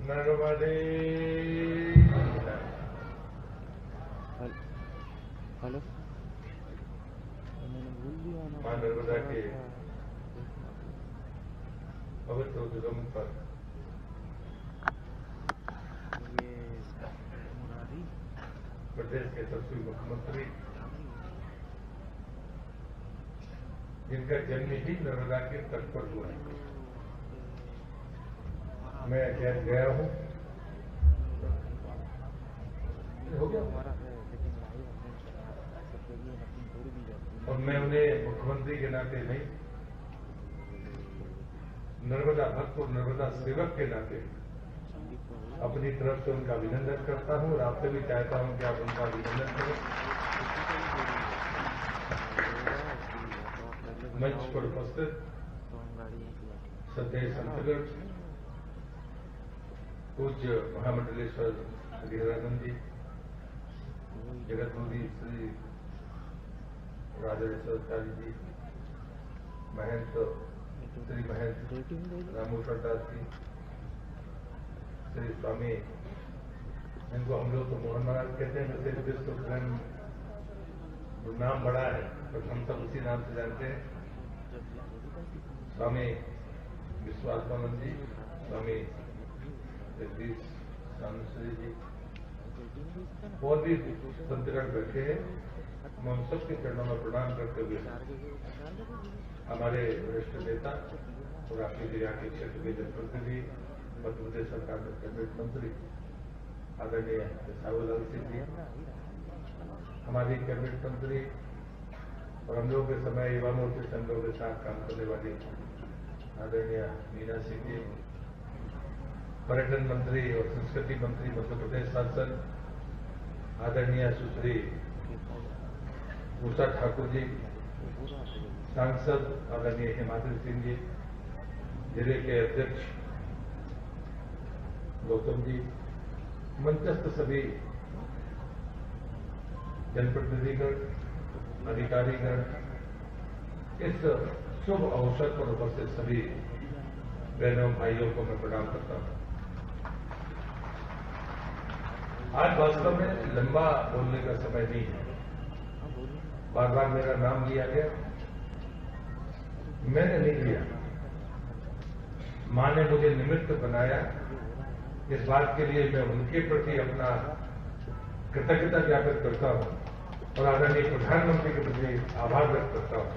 नर्मदे हेलो मां नर्मदा के पवित्र उद्गम पर प्रदेश के सबसे मुख्यमंत्री, जिनका जन्म ही नर्मदा के तट पर हुआ है, मैं गया हूँ। हो गया और मैं उन्हें मुख्यमंत्री के नाते नहीं, नर्मदा भक्त और नर्मदा सेवक के नाते अपनी तरफ से उनका अभिनंदन करता हूँ और आपसे भी चाहता हूँ कि आप उनका अभिनंदन करें। मंच पर उपस्थित श्रद्धेय संतगण, पूज्य महामंडलेश्वर गिरिरानंद जी, जगतमुनि श्री राजेश्वराचार्य जी, महंत श्री महंत रामेश्वर दास जी, श्री स्वामी, जिनको हम लोग तो मोहन महाराज कहते हैं, वैसे विश्व प्रेम नाम बड़ा है पर हम सब उसी नाम से जानते हैं, स्वामी विश्वात्मानंद जी, स्वामी जगदीश सामश्री जी, और भी संतगण बैठे हैं। मैं उन सबके चरणों में प्रणाम करते हुए हमारे वरिष्ठ नेता और आपके जिला के क्षेत्र के जनप्रतिनिधि, मध्य प्रदेश सरकार के कैबिनेट मंत्री आदरणीय सावलाल सिंह जी, हमारी कैबिनेट मंत्री और हम लोग के समय युवा मोर्चे संघों के साथ काम करने वाली आदरणीय मीना सिंह जी, पर्यटन मंत्री और संस्कृति मंत्री मध्य प्रदेश सांसद आदरणीय सुश्री उषा ठाकुर जी, सांसद आदरणीय हिमाद्री सिंह जी, जिले के अध्यक्ष गौतम जी, मंचस्थ सभी जनप्रतिनिधिगण, अधिकारीगण, इस शुभ अवसर पर उपस्थित सभी बहनों भाइयों को मैं प्रणाम करता हूं। आज वास्तव में लंबा बोलने का समय नहीं है। बार बार मेरा नाम लिया गया, मैंने नहीं लिया, मां ने मुझे निमित्त बनाया। इस बात के लिए मैं उनके प्रति अपना कृतज्ञता ज्ञापित करता हूं और आदरणीय प्रधानमंत्री के प्रति आभार व्यक्त करता हूं।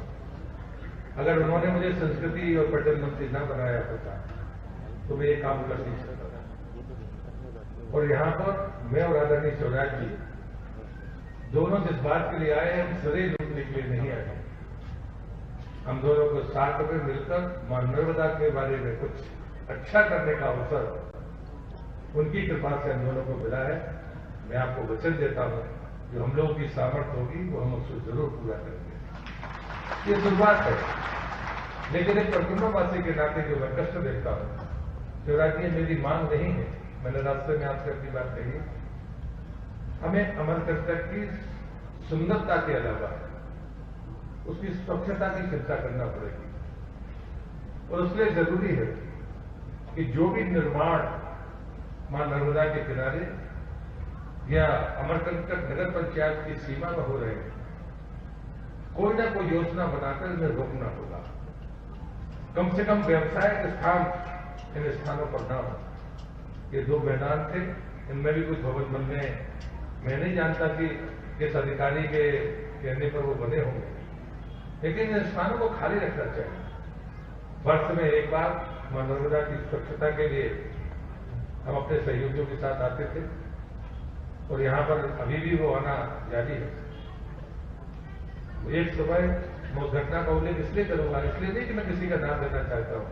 अगर उन्होंने मुझे संस्कृति और पर्यटन मंत्री न बनाया होता तो मैं ये काम कर नहीं सकता था। और यहाँ पर मैं और आदरणीय शिवराज जी दोनों इस बात के लिए आए हैं, हम सरे लूटने के लिए नहीं आए। हम दोनों को साथ में मिलकर मां नर्मदा के बारे में कुछ अच्छा करने का अवसर उनकी कृपा से हम दोनों को मिला है। मैं आपको वचन देता हूं, जो हम लोगों की सामर्थ्य होगी वो हम उसको जरूर पूरा करेंगे। ये शुरुआत है, लेकिन एक परिक्रमावासी के नाते जो मैं कष्ट देखता हूं, शिवराज जी मेरी मांग नहीं है, मैंने रास्ते में आपसे अपनी बात कही, हमें अमरकंटक की सुंदरता के अलावा उसकी स्वच्छता की चिंता करना पड़ेगी। और उसके जरूरी है कि जो भी निर्माण मां नर्मदा के किनारे या अमरकंटक नगर पंचायत की सीमा में हो रहे हैं, कोई ना कोई योजना बनाकर इन्हें रोकना होगा। कम से कम व्यवसायिक स्थान इन स्थानों पर न हो। ये 2 मैदान थे, इनमें भी कुछ भवन बनने, मैं नहीं जानता कि किस अधिकारी के कहने पर वो बने होंगे, लेकिन इन स्थानों को खाली रखना चाहिए। वर्ष में एक बार मां नर्मदा की स्वच्छता के लिए हम अपने सहयोगियों के साथ आते थे और यहाँ पर अभी भी वो आना जारी है। एक सुबह मैं उस घटना का उल्लेख इसलिए करूंगा, इसलिए नहीं कि मैं किसी का नाम लेना चाहता हूँ।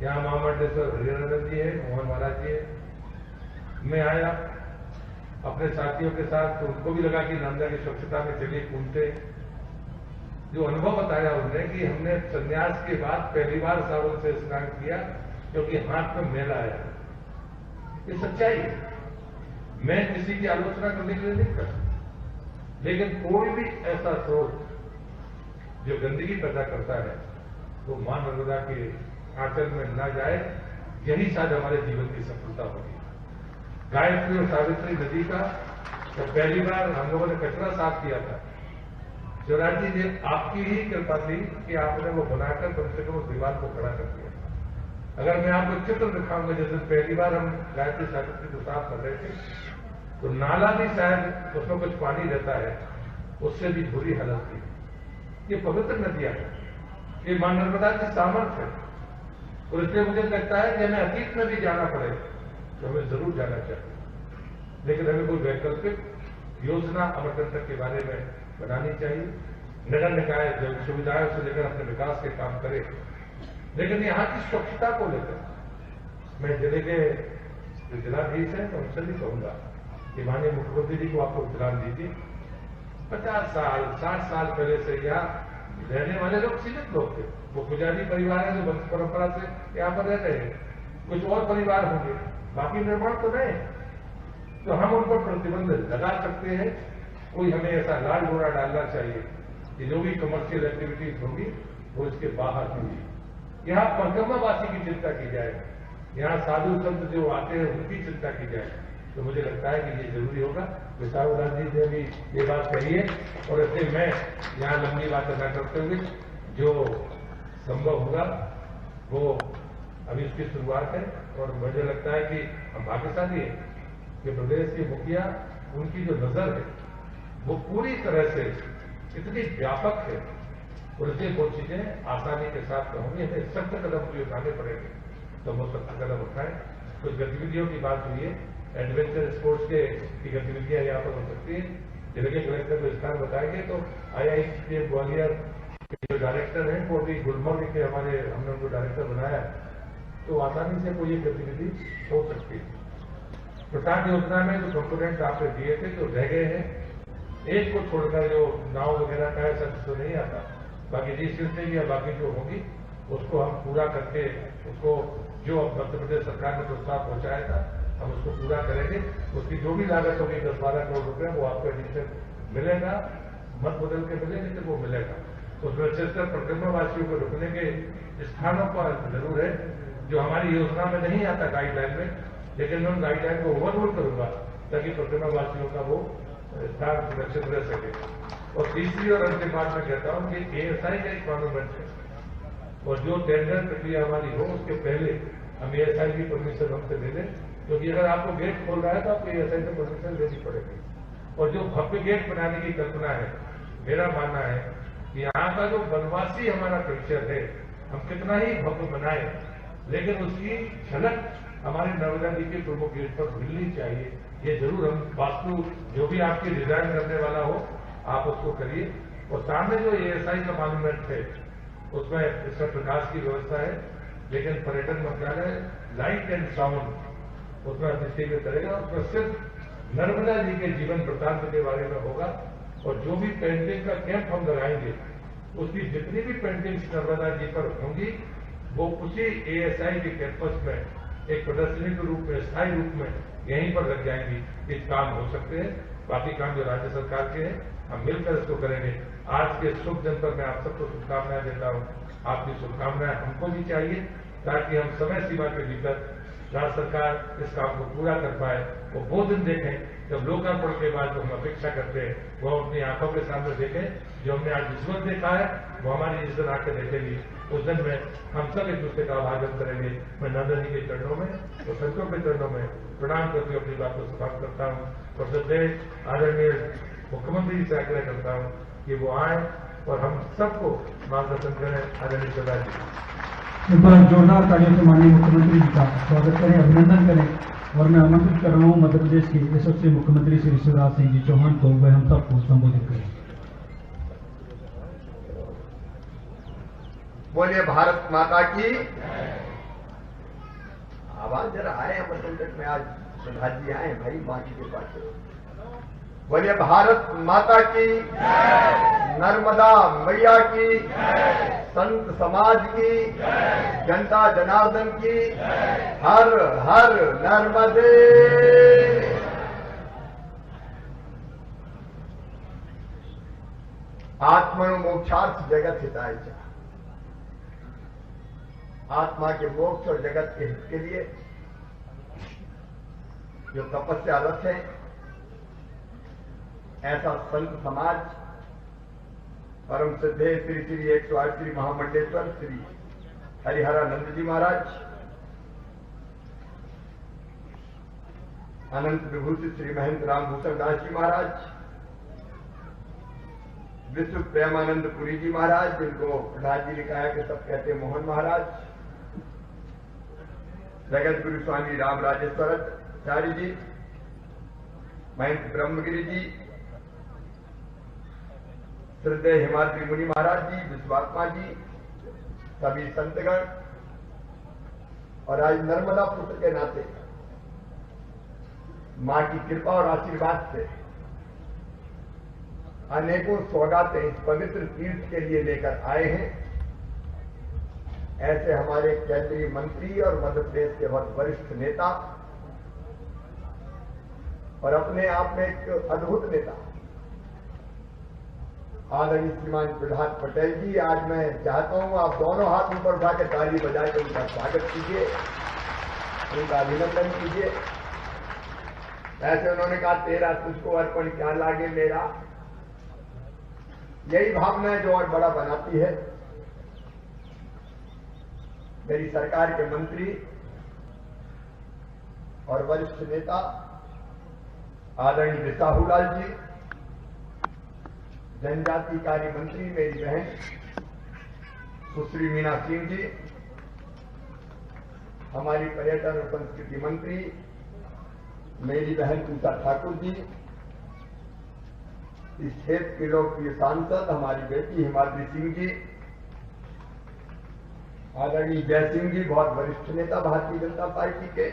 यहाँ महामंडलेश्वर हरिहरनंदन जी है, मोहन महाराज जी है। मैं आया अपने साथियों के साथ, तो उनको भी लगा कि नर्मदा की स्वच्छता में चलिए घूमते। जो अनुभव बताया उन्होंने कि हमने संन्यास के बाद पहली बार सावन से स्नान किया क्योंकि हाथ में मैला आया। ये सच्चाई है, मैं किसी की आलोचना करने के लिए नहीं करता, लेकिन कोई भी ऐसा सोच जो गंदगी पैदा करता है वो मां नर्मदा के आंचल में न जाए, यही शायद हमारे जीवन की सफलता होगी। गायत्री और सावित्री नदी का जब पहली बार हम लोगों ने कचरा साफ किया था, शिवराज जी ने आपकी ही कृपा थी कि आपने वो बनाकर कम से कम उस दीवार को खड़ा कर दिया। अगर मैं आपको चित्र दिखाऊंगा, जैसे पहली बार हम गायत्री सावित्री को साफ कर रहे थे, तो नाला भी शायद उसमें कुछ पानी रहता है, उससे भी बुरी हालत थी। ये पवित्र नदियां हैं, ये मां नर्मदा की सामर्थ्य है, और इसलिए मुझे लगता है कि हमें अतीत में भी जाना पड़े तो हमें जरूर जाना चाहिए, लेकिन हमें कोई वैकल्पिक योजना अमरकंटक के बारे में बनानी चाहिए। नगर निकाय जो सुविधाएं से लेकर अपने विकास के काम करे, लेकिन यहाँ की स्वच्छता को लेकर मैं जिले के जो जिलाधीश है तो उनसे भी कहूंगा कि माननीय मुख्यमंत्री जी को आप लोग ध्यान दीजिए। 50 साल 60 साल पहले से यहाँ रहने वाले लोग सीमित लोग थे, वो पुजारी परिवार है जो वंश परंपरा से यहाँ पर रह रहे हैं, कुछ और परिवार होंगे, बाकी निर्माण तो नहीं। तो हम उन पर प्रतिबंध लगा सकते हैं। कोई हमें ऐसा लाल डोरा डालना चाहिए कि जो भी कमर्शियल एक्टिविटीज होगी वो इसके बाहर होगी। यहाँ परिक्रमावासी की चिंता की जाए, यहाँ साधु संत जो आते हैं उनकी चिंता की जाए, तो मुझे लगता है कि ये जरूरी होगा। विशाल राज जी ने भी ये बात कही है, और इसलिए मैं यहाँ लंबी बातें न करते हुए जो संभव होगा वो अभी उसकी शुरुआत है। और मुझे लगता है कि हम भाग्यशाली है कि प्रदेश के मुखिया, उनकी जो नजर है वो पूरी तरह से इतनी व्यापक है, और इसलिए वो चीजें आसानी के साथ होंगी। हमें सख्त कदम भी उठाने पड़ेंगे तो वो सख्त कदम उठाएं। कुछ गतिविधियों की बात हुई है, एडवेंचर स्पोर्ट्स की गतिविधियां यहाँ पर हो सकती है। जिले के कलेक्टर को स्थान बताएंगे तो IIT ग्वालियर के जो डायरेक्टर हैं वो भी गुलमर्ग के हमारे, हमने उनको डायरेक्टर बनाया, तो आसानी से कोई गतिविधि हो सकती है। प्रसाद योजना में जो कंपोनेंट आपने दिए थे जो रह गए हैं, एक को छोड़कर जो नाव वगैरह का है सब तो नहीं आता, बाकी रिसिल्टिंग या बाकी जो होगी उसको हम पूरा करके, उसको जो मध्य प्रदेश सरकार ने प्रस्ताव पहुंचाया था हम उसको पूरा करेंगे। उसकी जो भी लागत होगी 10-12 करोड़ रुपए वो आपको एडिशन मिलेगा, मत बदल के मिले लेकिन वो मिलेगा। उसमें विशेषकर परिक्रमावासियों को रुकने के स्थानों पर जरूर है जो हमारी योजना में नहीं आता गाइडलाइन में, लेकिन मैं उन गाइडलाइन को ओवररूल करूंगा ताकि परिक्रमावासियों का वो स्थान सुरक्षित रह सके। और तीसरी और अंतिम बात मैं कहता हूं कि ASI का एक मॉन्यूमेंट है, और जो टेंडर प्रक्रिया हमारी हो उसके पहले हम ASI की परमिशन हमसे ले लें, क्योंकि अगर आपको गेट खोल रहा है तो आपको ASI से परमिशन लेनी पड़ेगी। और जो भव्य गेट बनाने की कल्पना है, मेरा मानना है कि यहाँ का जो वनवासी हमारा कल्चर है, हम कितना ही भव्य बनाए लेकिन उसकी झलक हमारे नर्मदा जी के प्रमुख गेट पर मिलनी चाहिए। ये जरूर हम वास्तु जो भी आपके डिजाइन करने वाला हो आप उसको करिए। और सामने जो ASI का मॉन्यूमेंट है उसमें इसमें प्रकाश की व्यवस्था है, लेकिन पर्यटन मंत्रालय लाइट एंड साउंड उसमें डिस्ट्रीब्यूट करेगा। उसमें सिर्फ नर्मदा जी के जीवन वृत्तांत के बारे में होगा और जो भी पेंटिंग का कैंप हम लगाएंगे उसकी जितनी भी पेंटिंग्स नर्मदा जी पर होंगी वो उसी ASI के कैंपस में एक प्रदर्शनी के रूप में स्थायी रूप में यहीं पर लग जाएंगी। इस काम हो सकते हैं, बाकी काम जो राज्य सरकार के हैं हम मिलकर इसको करेंगे। आज के शुभ दिन पर मैं आप सबको शुभकामनाएं देता हूं। आपकी शुभकामनाएं हमको भी चाहिए ताकि हम समय सीमा के भीतर राज्य सरकार इस काम को पूरा कर पाए। वो दिन देखें जब लोकार्पण के बाद जो हम अपेक्षा करते हैं वो हम अपनी आंखों के सामने देखें। जो हमने आज इस वक्त देखा है वो हमारी जिस दिन आंखें देखेंगी उस दिन में हम सब एक दूसरे का आभार व्यक्त करेंगे। मैं नंदा जी के चरणों में और संतों के चरणों में प्रणाम करके अपनी बात को समाप्त करता हूँ और सदैव आदरणीय मुख्यमंत्री जी से आग्रह करता हूँ कि वो आए और हम सबको मार्गदर्शन करें। आदरणीय सदा जी एक बार जोरदार तालियों से माननीय मुख्यमंत्री जी का स्वागत करें, अभिनंदन करें। और मैं आमंत्रित कर रहा हूँ मध्य प्रदेश के यशस्वी मुख्यमंत्री श्री शिवराज सिंह जी चौहान को, वह हम सबको संबोधित करें। बोलिए भारत माता की। आवाज जरा आए अमरकंटक में, आज प्रधान जी आए भाई बाकी के पास। बोलिए भारत माता की, नर्मदा मैया की, संत समाज की, जनता जनार्दन की, हर हर नर्मदे। आत्मनो मोक्षार्थ जगत हिताय च। आत्मा के मोक्ष और जगत के हित के लिए जो तपस्यारत है ऐसा संत समाज परम सिद्धे श्री श्री 108 श्री महामंडलेश्वर श्री हरिहरानंद जी महाराज, अनंत विभूषित श्री महंत रामभूषण दास जी महाराज, विश्व प्रेमानंद पुरी जी महाराज जिनको प्रहलाद जी ने कहा कि सब कहते मोहन महाराज, जगत गुरु स्वामी राम राजेश्वराचार्य जी, महंत ब्रह्मगिरी जी, श्रद्धेय हिमाद्री मुनि महाराज जी, विश्वात्मा जी, सभी संतगण और आज नर्मदा पुत्र के नाते मां की कृपा और आशीर्वाद से अनेकों सौगातें इस पवित्र तीर्थ के लिए लेकर आए हैं। ऐसे हमारे केंद्रीय मंत्री और मध्य प्रदेश के बहुत वरिष्ठ नेता और अपने आप में एक अद्भुत नेता आदरणीय श्रीमान प्रहलाद पटेल जी, आज मैं चाहता हूं आप दोनों हाथ ऊपर उठा के ताली बजा के उनका स्वागत कीजिए, उनका अभिनंदन कीजिए। ऐसे उन्होंने कहा तेरा तुझको अर्पण क्या लागे मेरा, यही भावना है जो और बड़ा बनाती है। मेरी सरकार के मंत्री और वरिष्ठ नेता आदरणीय साहूलाल जी, जनजाति कार्य मंत्री मेरी बहन सुश्री मीना सिंह जी, हमारी पर्यटन और संस्कृति मंत्री मेरी बहन पूजा ठाकुर जी, इस क्षेत्र के लोकप्रिय सांसद हमारी बेटी हिमाद्री सिंह जी, आदरणीय जय सिंह जी बहुत वरिष्ठ नेता भारतीय जनता पार्टी के,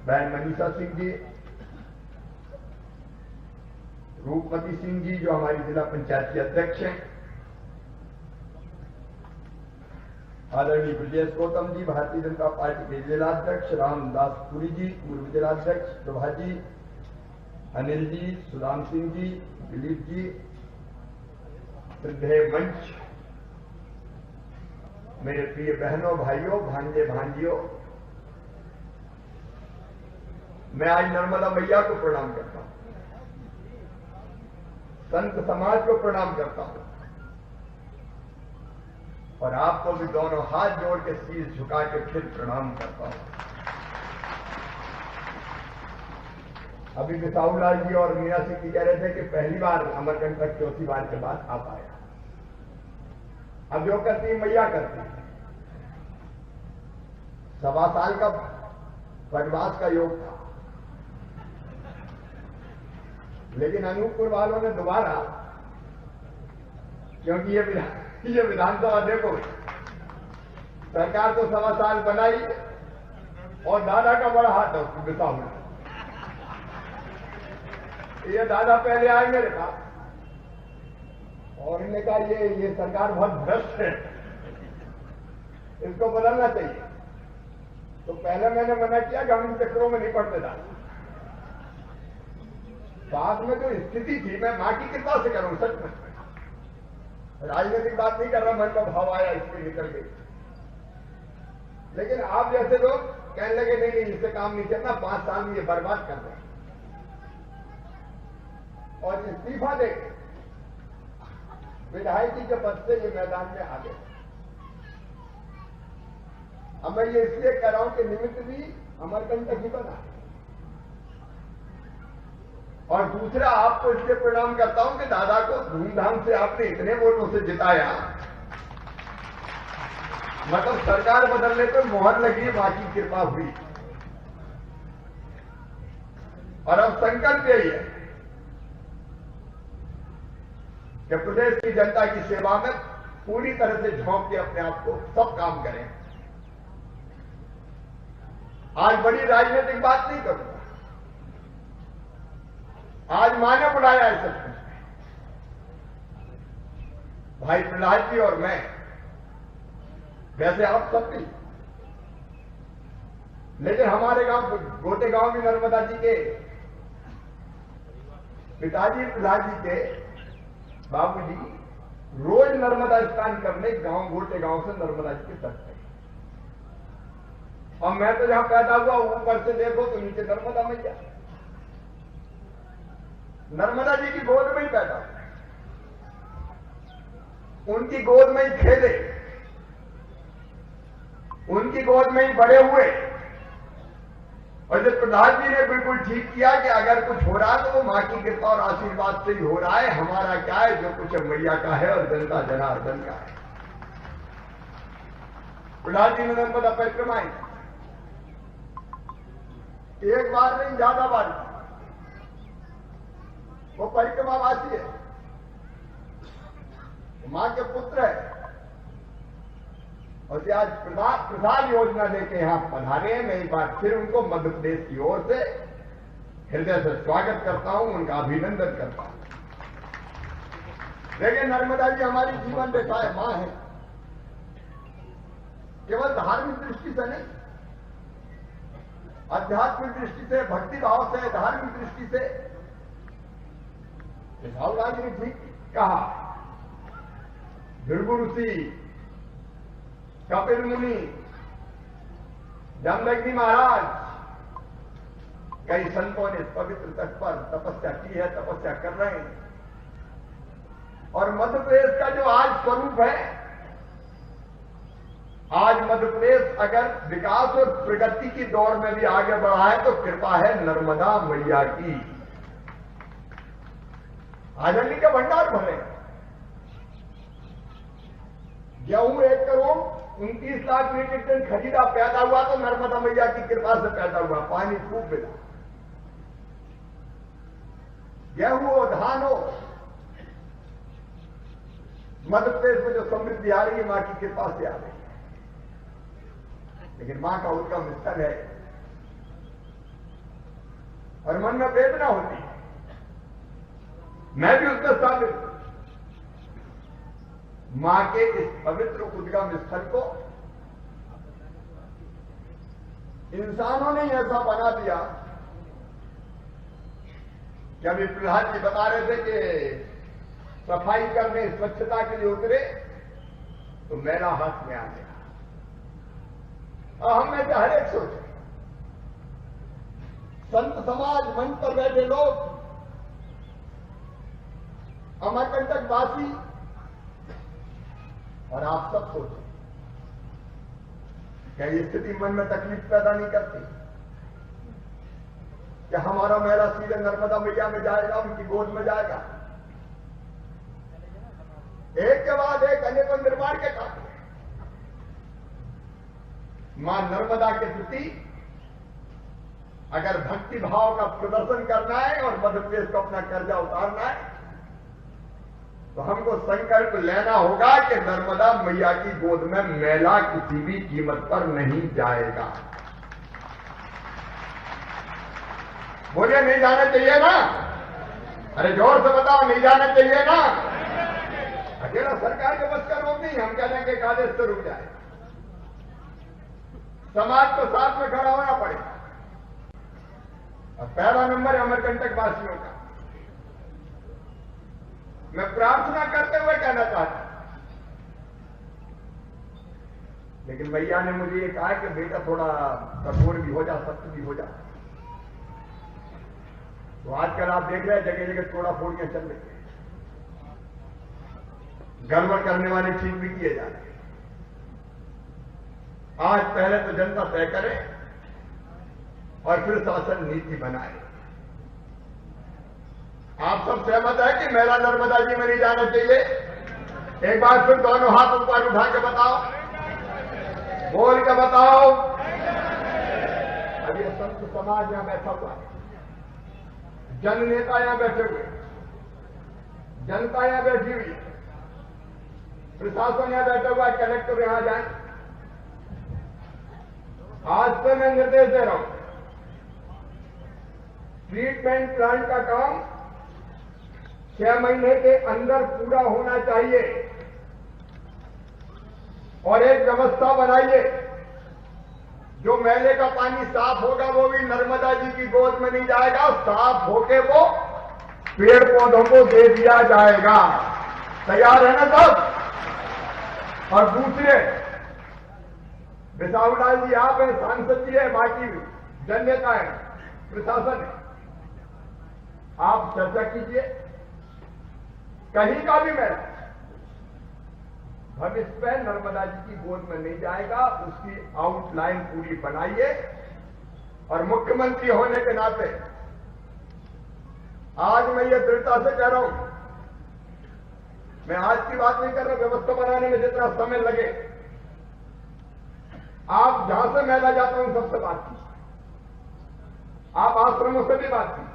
बहन मनीषा सिंह जी, रूपमती सिंह जी जो हमारी जिला पंचायत की अध्यक्ष हैं, आदरणीय ब्रजेश गौतम जी भारतीय जनता पार्टी के जिलाध्यक्ष, रामदास पुरी जी पूर्व जिलाध्यक्ष, प्रभा जी, अनिल जी, सुदाम सिंह जी, दिलीप जी, श्रद्धेय मंच, मेरे प्रिय बहनों भाइयों भांजे भांजियों, मैं आज नर्मदा मैया को प्रणाम करता हूं, संत समाज को प्रणाम करता हूं और आपको भी दोनों हाथ जोड़ के शीश झुका के फिर प्रणाम करता हूं। अभी विसाहूलाल जी और मीना सिंह जी कह रहे थे कि पहली बार अमरकंटक चौथी बार के बाद आप आया। अब जो करती मैया करती है। 1.25 साल का वनवास का योग था, लेकिन अनूपपुर वालों ने दोबारा, क्योंकि ये विधानसभा देखो, सरकार तो 1.25 साल बनाई और दादा का बड़ा हाथ है उसको बिता हुआ। ये दादा पहले आए मेरे पास और इन्होंने कहा ये सरकार बहुत भ्रष्ट है, इसको बदलना चाहिए। तो पहले मैंने मना किया कि हम इन चक्रों में नहीं पड़ते था। बाद में जो स्थिति थी, मैं मां की कृपा से करूं, सच में राजनीतिक बात नहीं कर रहा, मन का भाव आया इसलिए निकल गई। लेकिन आप जैसे लोग कहने लगे नहीं इससे काम नहीं चलना, 5 साल में ये बर्बाद कर दें, और इस्तीफा दे विधायकी के पद से ये मैदान में आ गए। अब मैं ये इसलिए कह रहा हूं कि निमित्त भी अमरकंटक ही बना, और दूसरा आपको इसलिए प्रणाम करता हूं कि दादा को धूमधाम से आपने इतने वोटों से जिताया, मतलब सरकार बदलने पर मोहर लगी, बाकी कृपा हुई। और अब संकल्प यही है कि प्रदेश की जनता की सेवा में पूरी तरह से झोंक के अपने आप को सब काम करें। आज बड़ी राजनीतिक बात नहीं करूंगा, आज मां ने बुलाया है सब कुछ, भाई प्रहलाद जी और मैं, वैसे आप सब भी, लेकिन हमारे गांव गोटे गांव में नर्मदा जी के पिताजी प्रहलाद जी के बाबूजी रोज नर्मदा स्नान करने गांव गोटे गांव से नर्मदा जी के तट पे, और मैं तो जहां पैदा हुआ ऊपर से देखो तो नीचे नर्मदा मैया, नर्मदा जी की गोद में ही पैदा हुआ, उनकी गोद में ही खेले, उनकी गोद में ही बड़े हुए। और जब प्रधान जी ने बिल्कुल ठीक किया कि अगर कुछ हो रहा है तो वो मां की कृपा और आशीर्वाद से ही हो रहा है, हमारा क्या है, जो कुछ मैया का है और जनता जनार्दन का है। प्रहलाद जी ने नर्मदा परिक्रमाएं एक बार नहीं, ज्यादा बार, वो परिक्रमावासी है, मां के पुत्र है, और आज प्रसाद योजना लेके यहां पधारे हैं। मैं एक बार फिर उनको मध्य प्रदेश की ओर से हृदय से स्वागत करता हूं, उनका अभिनंदन करता हूं। लेकिन नर्मदा जी हमारी जीवन रेखा है, मां है, केवल धार्मिक दृष्टि से नहीं, आध्यात्मिक दृष्टि से, भक्ति भाव से, धार्मिक दृष्टि से। राहुल जी ने ठीक कहा, भृगु ऋषि, कपिल मुनि, जमदग्नि महाराज, कई संतों ने इस पवित्र तट पर तपस्या की है, तपस्या कर रहे हैं। और मध्य प्रदेश का जो आज स्वरूप है, आज मध्य प्रदेश अगर विकास और प्रगति की दौड़ में भी आगे बढ़ा है तो कृपा है नर्मदा मैया की। आजादी के भंडार भरे, गेहूं 1 करोड़ 29 लाख मीट्रिक टन खरीदा, पैदा हुआ तो नर्मदा मैया की कृपा से पैदा हुआ, पानी खूब मिला। गेहूं हो, धान हो, मध्य प्रदेश में जो समृद्धि आ रही है मां की कृपा से आ रही है। लेकिन मां का उद्गम स्थल है और मन में वेदना होती है, मैं भी उसका शामिल हूं। मां के इस पवित्र उद्गम स्थल को इंसानों ने ऐसा बना दिया कि अभी प्रहलाद जी बता रहे थे कि सफाई करने, स्वच्छता के लिए उतरे तो मेरा हाथ में आ गया। और हम में से हर एक सोचे, संत समाज, मंच पर बैठे लोग, अमरकंटक वासी और आप सब सोचें, क्या ये स्थिति मन में तकलीफ पैदा नहीं करती? क्या हमारा मेला सीधे नर्मदा मैया में जाएगा, उनकी गोद में जाएगा? एक के बाद एक अनेकों निर्माण के काम, मां नर्मदा के प्रति अगर भक्ति भाव का प्रदर्शन करना है और मध्य प्रदेश को अपना कर्जा उतारना है तो हमको संकल्प लेना होगा कि नर्मदा मैया की गोद में मैला किसी भी कीमत पर नहीं जाएगा। बोलिए नहीं जाना चाहिए ना? अरे जोर से बताओ, नहीं जाना चाहिए ना? अकेला सरकार के बस का रोक नहीं, हम कह देंगे कि आदेश से रुक जाए। समाज को साथ में खड़ा होना पड़ेगा। और पहला नंबर है अमरकंटक वासियों का। मैं प्रार्थना करते हुए कहना चाहता हूं, लेकिन भैया ने मुझे ये कहा कि बेटा थोड़ा कठोर भी हो जा, सख्त भी हो जा। तो आजकल आप देख रहे हैं जगह जगह तोड़ा फोड़ियां चल रही है, गड़बड़ करने वाले ठीक भी किए जा रहे हैं। आज पहले तो जनता तय करे और फिर शासन नीति बनाए। आप सब सहमत है कि मेला नर्मदा जी में नहीं जाना चाहिए? एक बार फिर दोनों हाथ ऊपर उठा के बताओ, बोल के बताओ। अब ये संत समाज यहां बैठा हुआ है, जन नेता यहां बैठे हुए, जनता यहां बैठी हुई है, प्रशासन यहां बैठा हुआ है, कलेक्टर यहां जाए। आज से मैं निर्देश दे रहा हूं, ट्रीटमेंट प्लांट का काम 6 महीने के अंदर पूरा होना चाहिए और एक व्यवस्था बनाइए। जो मैले का पानी साफ होगा वो भी नर्मदा जी की गोद में नहीं जाएगा, साफ होके वो पेड़ पौधों को दे दिया जाएगा। तैयार है ना सब? और दूसरे, बिसाहूलाल जी आप हैं, सांसद जी है, बाकी जन नेता है, प्रशासन है, आप चर्चा कीजिए। कहीं का भी मैला भविष्य में नर्मदा जी की गोद में नहीं जाएगा, उसकी आउटलाइन पूरी बनाइए। और मुख्यमंत्री होने के नाते आज मैं ये दृढ़ता से कह रहा हूं, मैं आज की बात नहीं कर रहा, व्यवस्था बनाने में जितना समय लगे, आप जहां से मैला जाता हूं सबसे बात कीजिए, आप आश्रमों से भी बात कीजिए,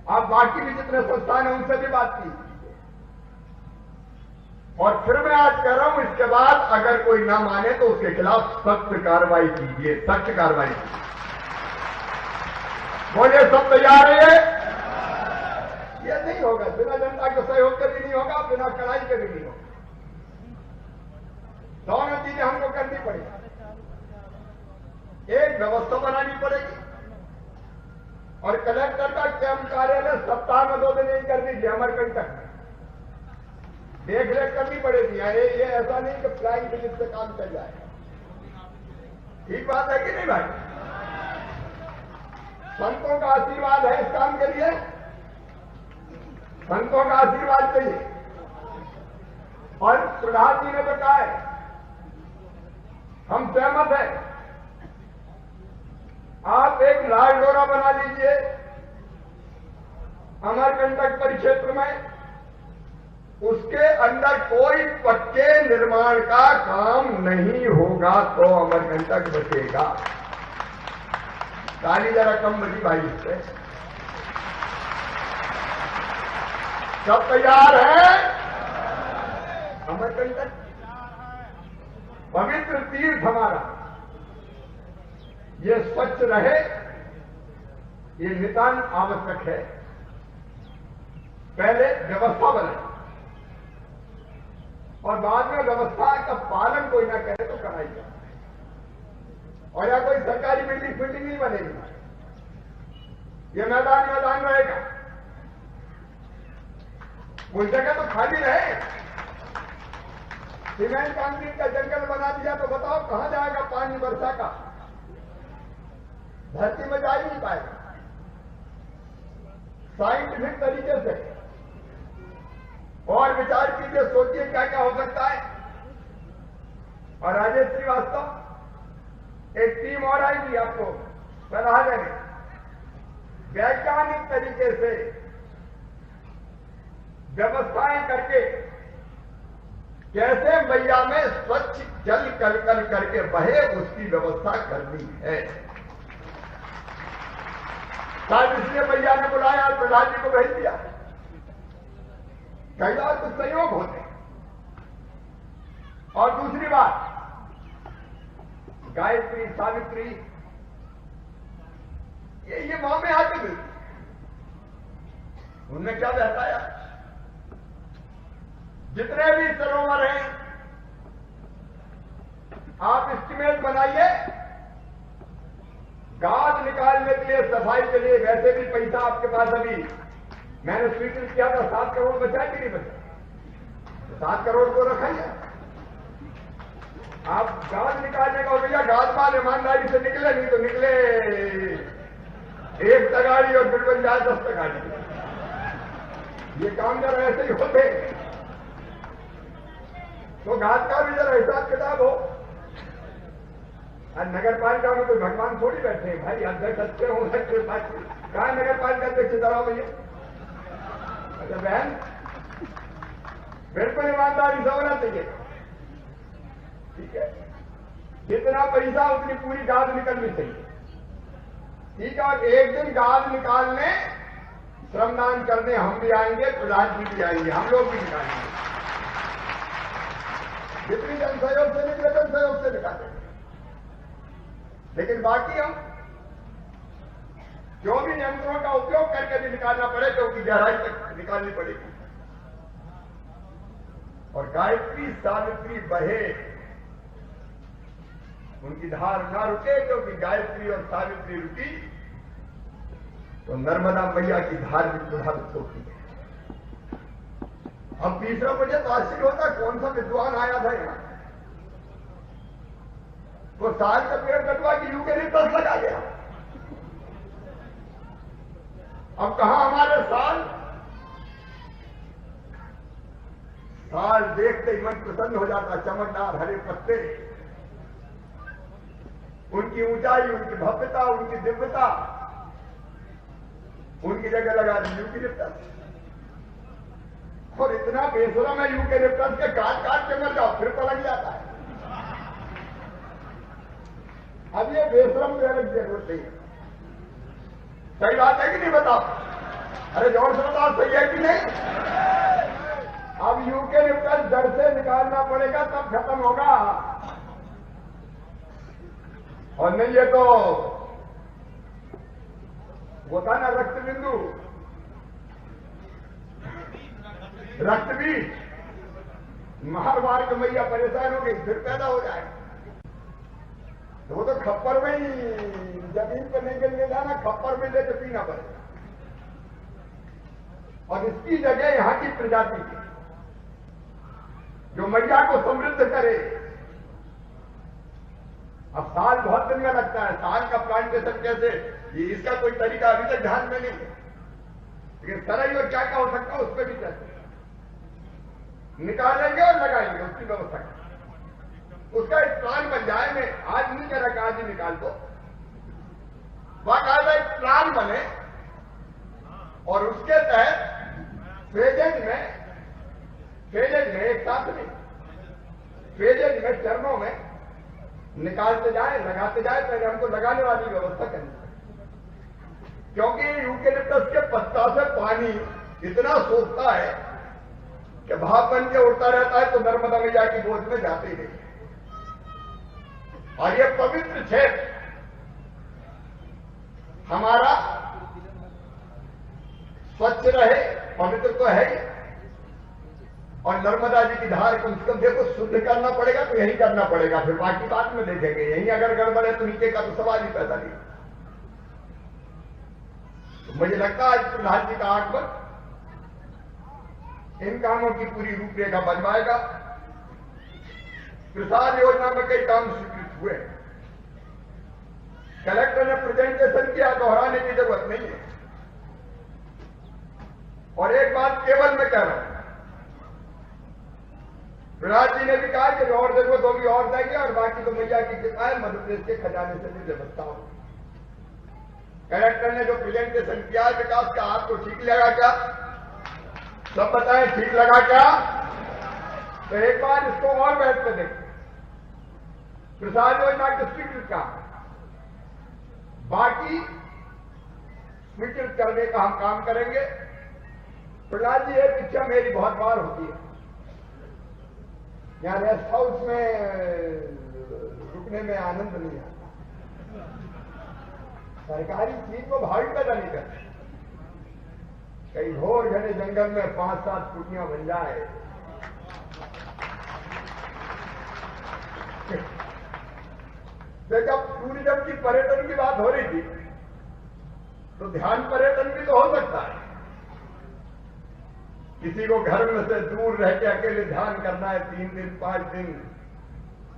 आप बाकी भी जितने संस्थान हैं उनसे भी बात कीजिए। और फिर मैं आज कह रहा हूं, इसके बाद अगर कोई ना माने तो उसके खिलाफ सख्त कार्रवाई कीजिए, सख्त कार्रवाई कीजिए। बोलिए सब तैयार है? ये नहीं होगा, बिना जनता के सहयोग के भी नहीं होगा, बिना कड़ाई के भी नहीं होगा। दोनों चीजें हमको करनी पड़ेगी। एक व्यवस्था बनानी पड़ेगी और कलेक्टर का कैंप कार्यालय सप्ताह में 2 दिन ही कर दीजिए अमरकंटक में, देख रेख करनी पड़ेगी। ये ऐसा नहीं कि फ्लाइंग विजिट से काम चल जाए। ठीक बात है कि नहीं भाई? संतों का आशीर्वाद है इस काम के लिए, संतों का आशीर्वाद चाहिए। और प्रधान जी ने तो कहा है, हम सहमत हैं, आप एक लाल डोरा बना लीजिए अमरकंटक परिक्षेत्र में, उसके अंदर कोई पक्के निर्माण का काम नहीं होगा तो अमरकंटक बचेगा। ताली जरा कम बजी भाई इससे। सब तैयार है? अमरकंटक पवित्र तीर्थ हमारा, ये स्वच्छ रहे, ये नितांत आवश्यक है। पहले व्यवस्था बनाए और बाद में व्यवस्था का पालन कोई ना करे तो कराई जाए। और या कोई सरकारी बिल्डिंग नहीं बनेगी, ये मैदान रहेगा। कुछ जगह तो खाली रहे, सीमेंट कंक्रीट का जंगल बना दिया तो बताओ कहां जाएगा पानी वर्षा का? धरती में जा ही नहीं पाएगा। साइंटिफिक तरीके से और विचार कीजिए, सोचिए क्या क्या हो सकता है। और राजेश श्रीवास्तव एक टीम और आएगी आपको सलाह देने, वैज्ञानिक तरीके से व्यवस्थाएं करके कैसे मैया में स्वच्छ जल कल कल करके बहे उसकी व्यवस्था करनी है। शायद इसलिए मैया ने बुलाया और प्रहलाद जी को भेज दिया। कई बार कुछ संयोग होते हैं। और दूसरी बात, गायत्री सावित्री ये मां में आके मिलती, उनने क्या बताया, जितने भी सरोवर हैं आप एस्टीमेट बनाइए, गाद निकालने के लिए, सफाई के लिए, वैसे भी पैसा आपके पास अभी मैंने स्वीकृत किया था 7 करोड़ बचा कि नहीं बचा, 7 करोड़ को रखा है। आप गाद निकालने का, भैया गाद माल ईमानदारी से निकले, नहीं तो निकले 1 तगाड़ी और फिर बन जाए 10 तगाड़ी। ये काम जरा ऐसे ही होते, तो घाट का भी जरा हिसाब किताब हो। और नगर पालिका में कोई भगवान थोड़ी बैठे हैं भाई, अध्यक्ष अच्छे हो सकते, कहा नगर पालिका अध्यक्ष जरा भैया। अच्छा बहन, बिल्कुल ईमानदारी से होना चाहिए, ठीक है। जितना पैसा उतनी पूरी गाद निकलनी चाहिए, ठीक है। और एक दिन गाद निकालने, श्रमदान करने हम भी आएंगे, प्रधान जी भी आएंगे, हम लोग भी निकालेंगे। जितनी जन सहयोग से निकले जन सहयोग से निकालेंगे, लेकिन बाकी हम जो भी यंत्रों का उपयोग करके भी निकालना पड़े, क्योंकि गहराई तक निकालनी पड़ेगी। और गायत्री सावित्री बहे, उनकी धार ना रुके, क्योंकि गायत्री और सावित्री रुकी तो नर्मदा मैया की धार भी प्रभावित होती है। अब तीसरा मुझे तो आश्चर्य होता, कौन सा विद्वान आया था यहां, वो साल का पेड़ कटवा के यूकेलिप्टस लगा गया। अब कहां हमारे साल देखते ही मन प्रसन्न हो जाता, चमकदार हरे पत्ते, उनकी ऊंचाई, उनकी भव्यता, उनकी दिव्यता, उनकी जगह लगा दी यूकेलिप्टस। और इतना बेसुरम है यूकेलिप्टस के काट काट के मर जाओ, फिर तो लग जाता है। अब ये बेसुरम रहने की जरूरत नहीं है। सही बात है कि नहीं, बताओ? अरे जोर से बताओ, सही है कि नहीं? अब यूकेलिप्टस जड़ से निकालना पड़ेगा, तब खत्म होगा। और नहीं, ये तो वो था ना रक्त बिंदु, रक्त बीज, मार मार के मैया परेशान हो गई, फिर पैदा हो जाए। तो वो तो खप्पर में ही जमीन पर नहीं गिरने जाना, खप्पर में लेकर पीना पड़ेगा। और इसकी जगह यहां की प्रजाति की जो मैया को समृद्ध करे। अब साल बहुत दिन में लगता है, साल का प्लांटेशन कैसे, ये इसका कोई तरीका अभी तक ध्यान में नहीं है, लेकिन सरई और क्या क्या हो सकता है उस पर भी चलते निकालेंगे और लगाएंगे, उसकी व्यवस्था करेंगे। उसका एक प्लान बन जाए, मैं आज नहीं कह रहा कि आज ही निकाल दो, बाकायदा एक प्लान बने और उसके तहत फेजेज में एक साथ नहीं, फेजेज में, चरणों में निकालते जाए, लगाते जाए। पहले हमको लगाने वाली व्यवस्था करनी है, क्योंकि यूकेलिप्टस के पत्ता से पानी इतना सोखता है कि भाप बन के उड़ता रहता है, तो नर्मदा मैया की गोद में जाते ही नहीं। और ये पवित्र क्षेत्र हमारा स्वच्छ रहे, पवित्र तो है ही, और नर्मदा जी की धार कम से कम देखो शुद्ध करना पड़ेगा, तो यही करना पड़ेगा, फिर बाकी बात में देखेंगे। यही अगर गड़बड़ है तो नीचे का तो सवाल ही पैदा नहीं। तो मुझे लगता है आज प्रधान जी का आगमन इन कामों की पूरी रूपरेखा बनवाएगा। प्रसाद योजना में कई काम स्वीकृत हुए, कलेक्टर ने प्रेजेंटेशन किया, दोहराने की जरूरत नहीं है। और एक बात केवल मैं कह रहा हूं, प्रहलाद जी ने भी कहा कि और जरूरत होगी और देंगे, और बाकी तो मैया की कृपा है, मध्य प्रदेश के खजाने से भी व्यवस्था होगी। कलेक्टर ने जो प्रेजेंटेशन किया विकास का, आपको ठीक लगा क्या? सब बताएं, ठीक लगा क्या? तो एक बार इसको और बैठ कर देखें। प्रसाद योजना की स्वीकृत का बाकी स्वीकृत करने का हम काम करेंगे। प्रहलाद जी, ये पिक्चर मेरी बहुत बार होती है, यहाँ रेस्ट हाउस में रुकने में आनंद नहीं आता। सरकारी चीज को भावी पैदा नहीं करते। कई घोर घने जंगल में 5-7 कुटियां बन जाए, जब टूरिज्म की पर्यटन की बात हो रही थी तो ध्यान पर्यटन भी तो हो सकता है। किसी को घर में से दूर रह के अकेले ध्यान करना है 3 दिन 5 दिन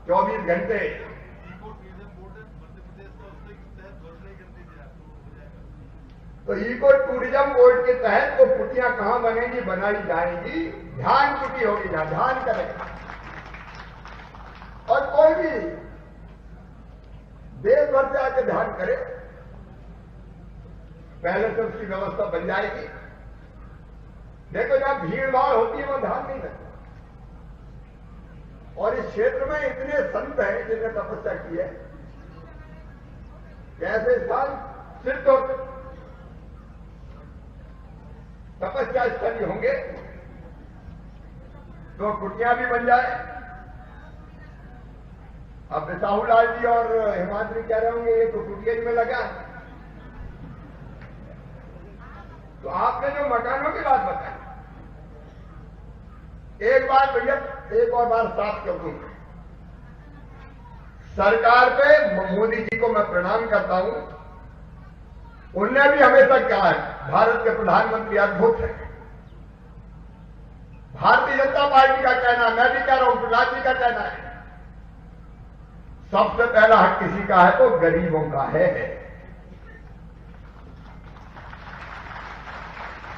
24 घंटे, तो इको टूरिज्म बोर्ड के तहत वो कुटियां कहां बनेगी, बनाई जाएंगी, ध्यान कुटी होगी, जहां ध्यान करेगा। और कोई भी देश भर से आके ध्यान करे, पहले से उसकी व्यवस्था बन जाएगी। देखो, जहां भीड़ भाड़ होती है वहां ध्यान नहीं लगता। और इस क्षेत्र में इतने संत हैं जिन्होंने तपस्या की है, कैसे स्थान सिद्ध होते तपस्या स्थली होंगे तो कुटियां भी बन जाए। अब साहूलाल जी और हिमाद्री कह रहे होंगे ये तो कुटिया में लगा है, तो आपने जो मकानों की बात बताई, एक बार भैया एक और बार साफ कर दूंगा, सरकार पे मोदी जी को मैं प्रणाम करता हूं। उनने भी हमेशा कहा है भारत के प्रधानमंत्री अद्भुत है। भारतीय जनता पार्टी का कहना, मैं भी कह रहा हूं, प्रहलाद जी का कहना है, सबसे पहला हक किसी का है तो गरीबों का है।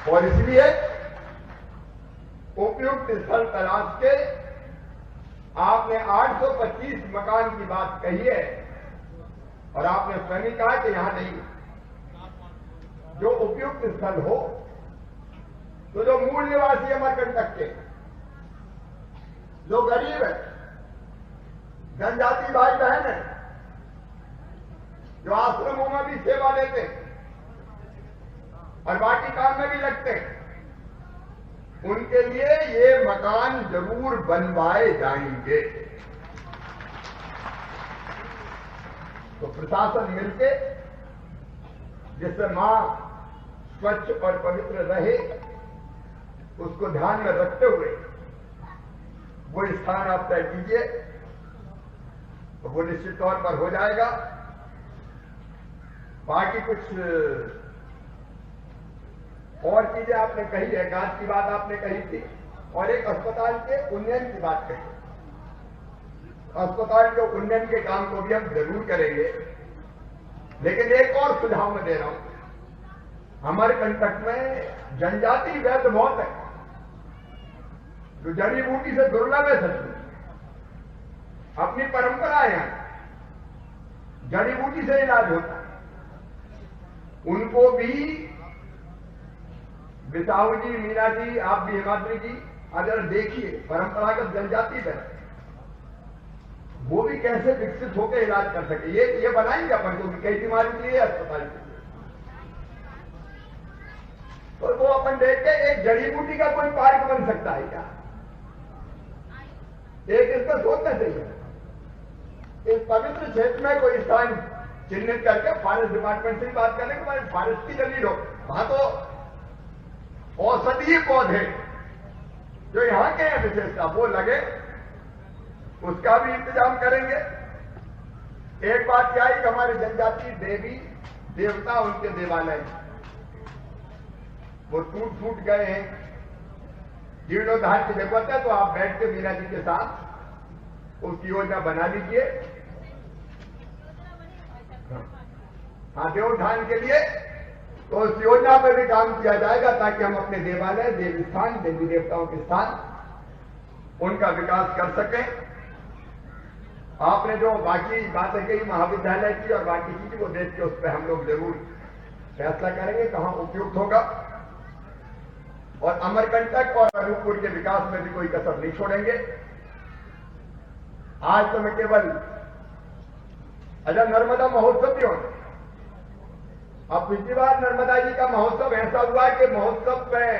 और इसलिए उपयुक्त स्थल तलाश के आपने 825 मकान की बात कही है, और आपने स्वयं कहा कि यहां नहीं, जो उपयुक्त स्थल हो, तो जो मूल निवासी अमरकंटक के, जो गरीब है, जनजाति भाई बहन है, जो आश्रमों में भी सेवा देते हैं और बाकी काम में भी लगते हैं, उनके लिए ये मकान जरूर बनवाए जाएंगे। तो प्रशासन मिलके जिससे मां स्वच्छ और पवित्र रहे, उसको ध्यान में रखते हुए वो स्थान आप तय कीजिए, तो वो निश्चित तौर पर हो जाएगा। बाकी कुछ और चीजें आपने कही है, गांठ की बात आपने कही थी, और एक अस्पताल के उन्नयन की बात कही। अस्पताल के उन्नयन के काम को भी हम जरूर करेंगे, लेकिन एक और सुझाव मैं दे रहा हूं। हमारे कंटक में जनजाति वैद्य बहुत है, जो जड़ी बूटी से दुर्लभ है। सच में अपनी परंपरा है, जड़ी बूटी से इलाज होता है। उनको भी बिसाहू जी, मीना जी, आप भी हिमाद्री जी, अगर देखिए परंपरागत जनजाति है, वो भी कैसे विकसित होकर इलाज कर सके। ये बनाएंगे अपन को कई बीमारी के लिए अस्पताल के लिए, तो वो अपन देख के एक जड़ी बूटी का कोई पार्क बन सकता है क्या, एक इसका सोचना चाहिए। इस पवित्र क्षेत्र में कोई स्थान चिन्हित करके फॉरेस्ट डिपार्टमेंट से बात करने के बाद फॉरेस्ट की जमीन हो, वहां तो औषधीय पौधे जो यहां के हैं विशेषता वो लगे, उसका भी इंतजाम करेंगे। एक बात क्या है कि हमारे जनजाति देवी देवता, उनके देवालय वो टूट गए हैं, जीर्णोद्धार की जरूरत है, तो आप बैठ के मीना जी के साथ उसकी योजना बना लीजिए। हाँ, देवोत्थान के लिए तो उस योजना पर भी काम किया जाएगा, ताकि हम अपने देवालय, देवी स्थान, देवी देवताओं के स्थान, उनका विकास कर सकें। आपने जो बाकी बातें कही महाविद्यालय की और बाकी चीज को देख के उस पर हम लोग जरूर फैसला करेंगे कहां उपयुक्त होगा। और अमरकंटक और अनूपपुर के विकास में भी कोई कसर नहीं छोड़ेंगे। आज तो मैं केवल अच्छा नर्मदा महोत्सव भी होना। अब पिछली बार नर्मदा जी का महोत्सव ऐसा हुआ कि महोत्सव में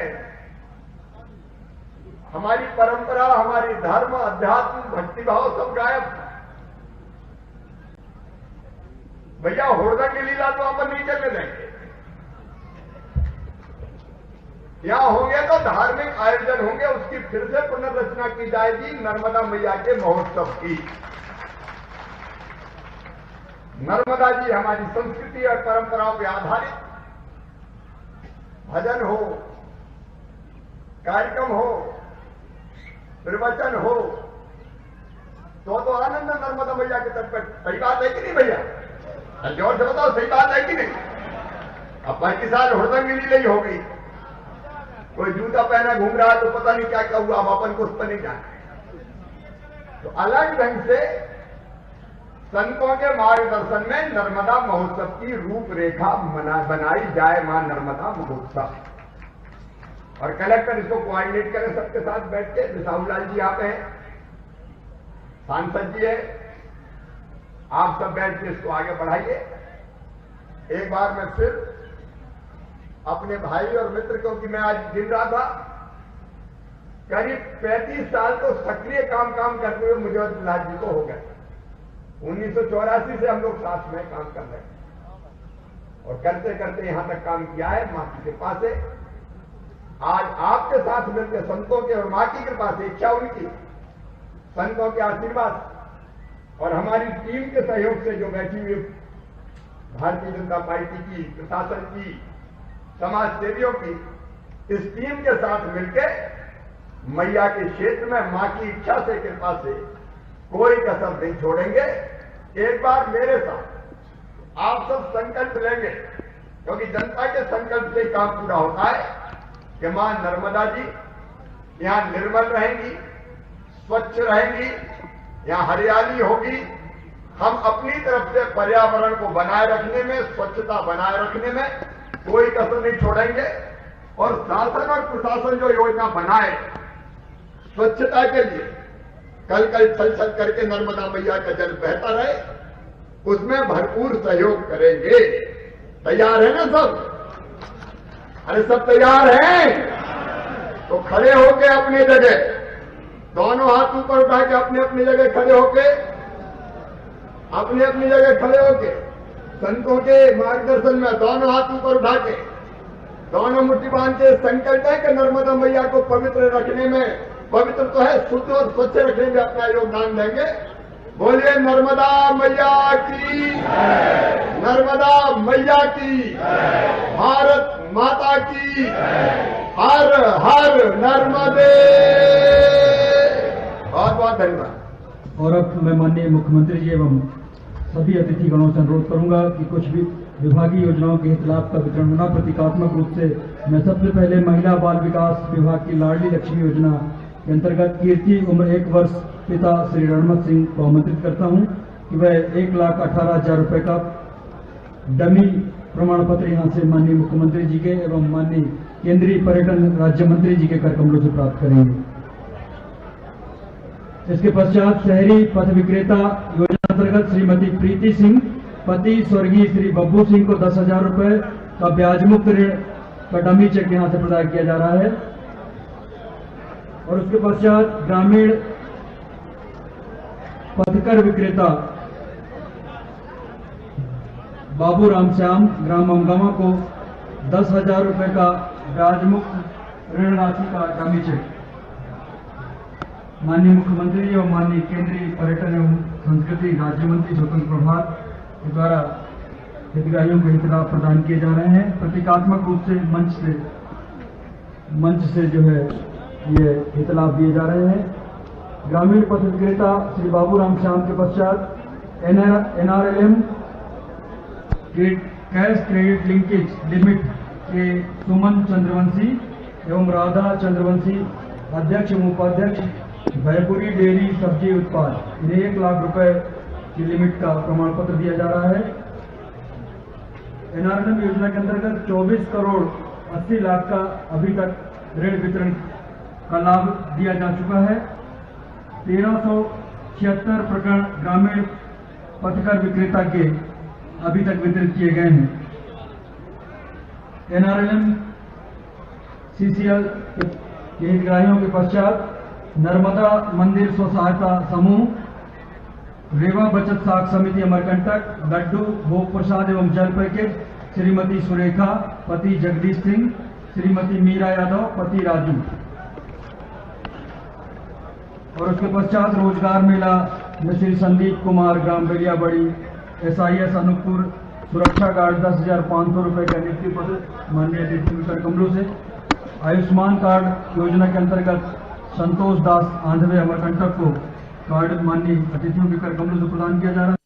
हमारी परंपरा, हमारी धर्म, अध्यात्म, भक्तिभाव सब गायब था। भैया होड़दंग की लीला तो अपन नहीं चलने देंगे। यहां होंगे तो धार्मिक आयोजन होंगे, उसकी फिर से पुनर्रचना की जाएगी नर्मदा मैया के महोत्सव की। नर्मदा जी हमारी संस्कृति और परंपराओं पर आधारित भजन हो, कार्यक्रम हो, प्रवचन हो, तो आनंद नर्मदा मैया के तट पर। सही बात है कि नहीं भैया? जोर से बताओ, सही बात है कि नहीं? अब 35 साल हुड़दंग लीला ही हो गई। कोई जूता पहना घूम रहा तो पता नहीं क्या क्या हुआ, अब अपन को उस पर नहीं जाना। तो अलग ढंग से संतों के मार्गदर्शन में नर्मदा महोत्सव की रूपरेखा बनाई जाए। मां नर्मदा महोत्सव और कलेक्टर इसको कोऑर्डिनेट करें सबके साथ बैठ के। बिसाहुलाल जी आप हैं, सांसद जी है, आप सब बैठ के इसको आगे बढ़ाइए। एक बार मैं फिर अपने भाई और मित्र, क्योंकि मैं आज गिन रहा था, करीब 35 साल तो सक्रिय काम करते हुए मुझे और लाल जी को हो गए। 1984 से हम लोग साथ में काम कर रहे हैं और करते करते यहां तक काम किया है। मां की कृपा से आज आपके साथ मिलकर, संतों के और मां की कृपा से, इच्छा उनकी, संतों के आशीर्वाद और हमारी टीम के सहयोग से जो बैठी हुई भारतीय जनता पार्टी की, प्रशासन की, समाज सेवियों की, इस टीम के साथ मिलकर मैया के क्षेत्र में मां की इच्छा से, कृपा से कोई कसर नहीं छोड़ेंगे। एक बार मेरे साथ आप सब संकल्प लेंगे, क्योंकि जनता के संकल्प से काम पूरा होता है कि मां नर्मदा जी यहां निर्मल रहेंगी, स्वच्छ रहेंगी, यहां हरियाली होगी। हम अपनी तरफ से पर्यावरण को बनाए रखने में, स्वच्छता बनाए रखने में कोई कसर नहीं छोड़ेंगे। और शासन और प्रशासन जो योजना बनाए स्वच्छता के लिए, कल छल छल करके नर्मदा मैया का जल बहता रहे, उसमें भरपूर सहयोग करेंगे। तैयार है ना सब? अरे सब तैयार हैं? तो खड़े होके अपनी जगह, दोनों हाथ ऊपर उठा के अपनी अपनी जगह खड़े होके, अपनी अपनी जगह खड़े होके, संतों के मार्गदर्शन में दोनों हाथ ऊपर उठा के, दोनों मुट्ठी बांध के संकल्प है कि नर्मदा मैया को पवित्र रखने में, पवित्र तो है, शुद्ध और स्वच्छ रखने में अपना योगदान देंगे। बोलिए नर्मदा मैया की, नर्मदा मैया की, भारत माता की, हर हर नर्मदे। बहुत बहुत धन्यवाद। और अब मैं माननीय मुख्यमंत्री जी एवं सभी अतिथिगणों से अनुरोध करूंगा कि कुछ भी विभागीय योजनाओं के हित लाभ का वितरण होना। प्रतीकात्मक रूप से मैं सबसे पहले महिला बाल विकास विभाग की लाडली लक्ष्मी योजना के अंतर्गत कीर्ति उम्र 1 वर्ष पिता श्री रणमत सिंह को आमंत्रित करता हूं कि वह 1,18,000 रुपए का डमी प्रमाण पत्र यहां से माननीय मुख्यमंत्री जी के एवं माननीय केंद्रीय पर्यटन राज्य मंत्री जी के कर कमलों से प्राप्त करेंगे। इसके पश्चात शहरी पथ विक्रेता योजना अंतर्गत श्रीमती प्रीति सिंह पति स्वर्गीय श्री बब्बू सिंह को 10,000 रुपए का ब्याज मुक्त ऋण का डमी चेक यहां से प्रदान किया जा रहा है। और उसके पश्चात ग्रामीण पथकर विक्रेता बाबू रामश्याम ग्राम अंगामा को 10,000 रुपए का ब्याज मुक्त ऋण राशि का डमी चेक माननीय मुख्यमंत्री जी और माननीय केंद्रीय पर्यटन एवं संस्कृति राज्य मंत्री स्वतंत्र प्रभार के द्वारा हितग्राहियों को हित लाभ प्रदान किए जा रहे हैं। प्रतीकात्मक रूप से मंच से जो है ये हित लाभ दिए जा रहे हैं। ग्रामीण पथ विक्रेता श्री बाबू रामश्याम के पश्चात NRLM cash credit linkage limit के सुमन चंद्रवंशी एवं राधा चंद्रवंशी अध्यक्ष एवं उपाध्यक्ष भयपुरी डेयरी सब्जी उत्पाद, इन्हें 1 लाख रुपए की लिमिट का प्रमाण पत्र दिया जा रहा है। NRLM योजना के अंतर्गत 24 करोड़ 80 लाख का अभी तक ऋण वितरण का लाभ दिया जा चुका है। 1376 प्रकरण ग्रामीण पथकर विक्रेता के अभी तक वितरित किए गए हैं। NRLM CCL के हितग्राहियों के पश्चात नर्मदा मंदिर स्व सहायता समूह, रेवा बचत साख समिति अमरकंटक, लड्डू भोग प्रसाद एवं जल पैकेज, श्रीमती सुरेखा पति जगदीश सिंह, श्रीमती मीरा यादव पति राजू। और उसके पश्चात रोजगार मेला में श्री संदीप कुमार ग्राम बेलियाबड़ी SIS अनूपपुर सुरक्षा गार्ड 10,500 रुपये का नियुक्ति पत्र माननीय डिप्टी कमिश्नर कमलू से। आयुष्मान कार्ड योजना के अंतर्गत संतोष दास आंधवे अमरकंटक को कार्ड माननीय अतिथियों के कर कमलू से प्रदान किया जा रहा है।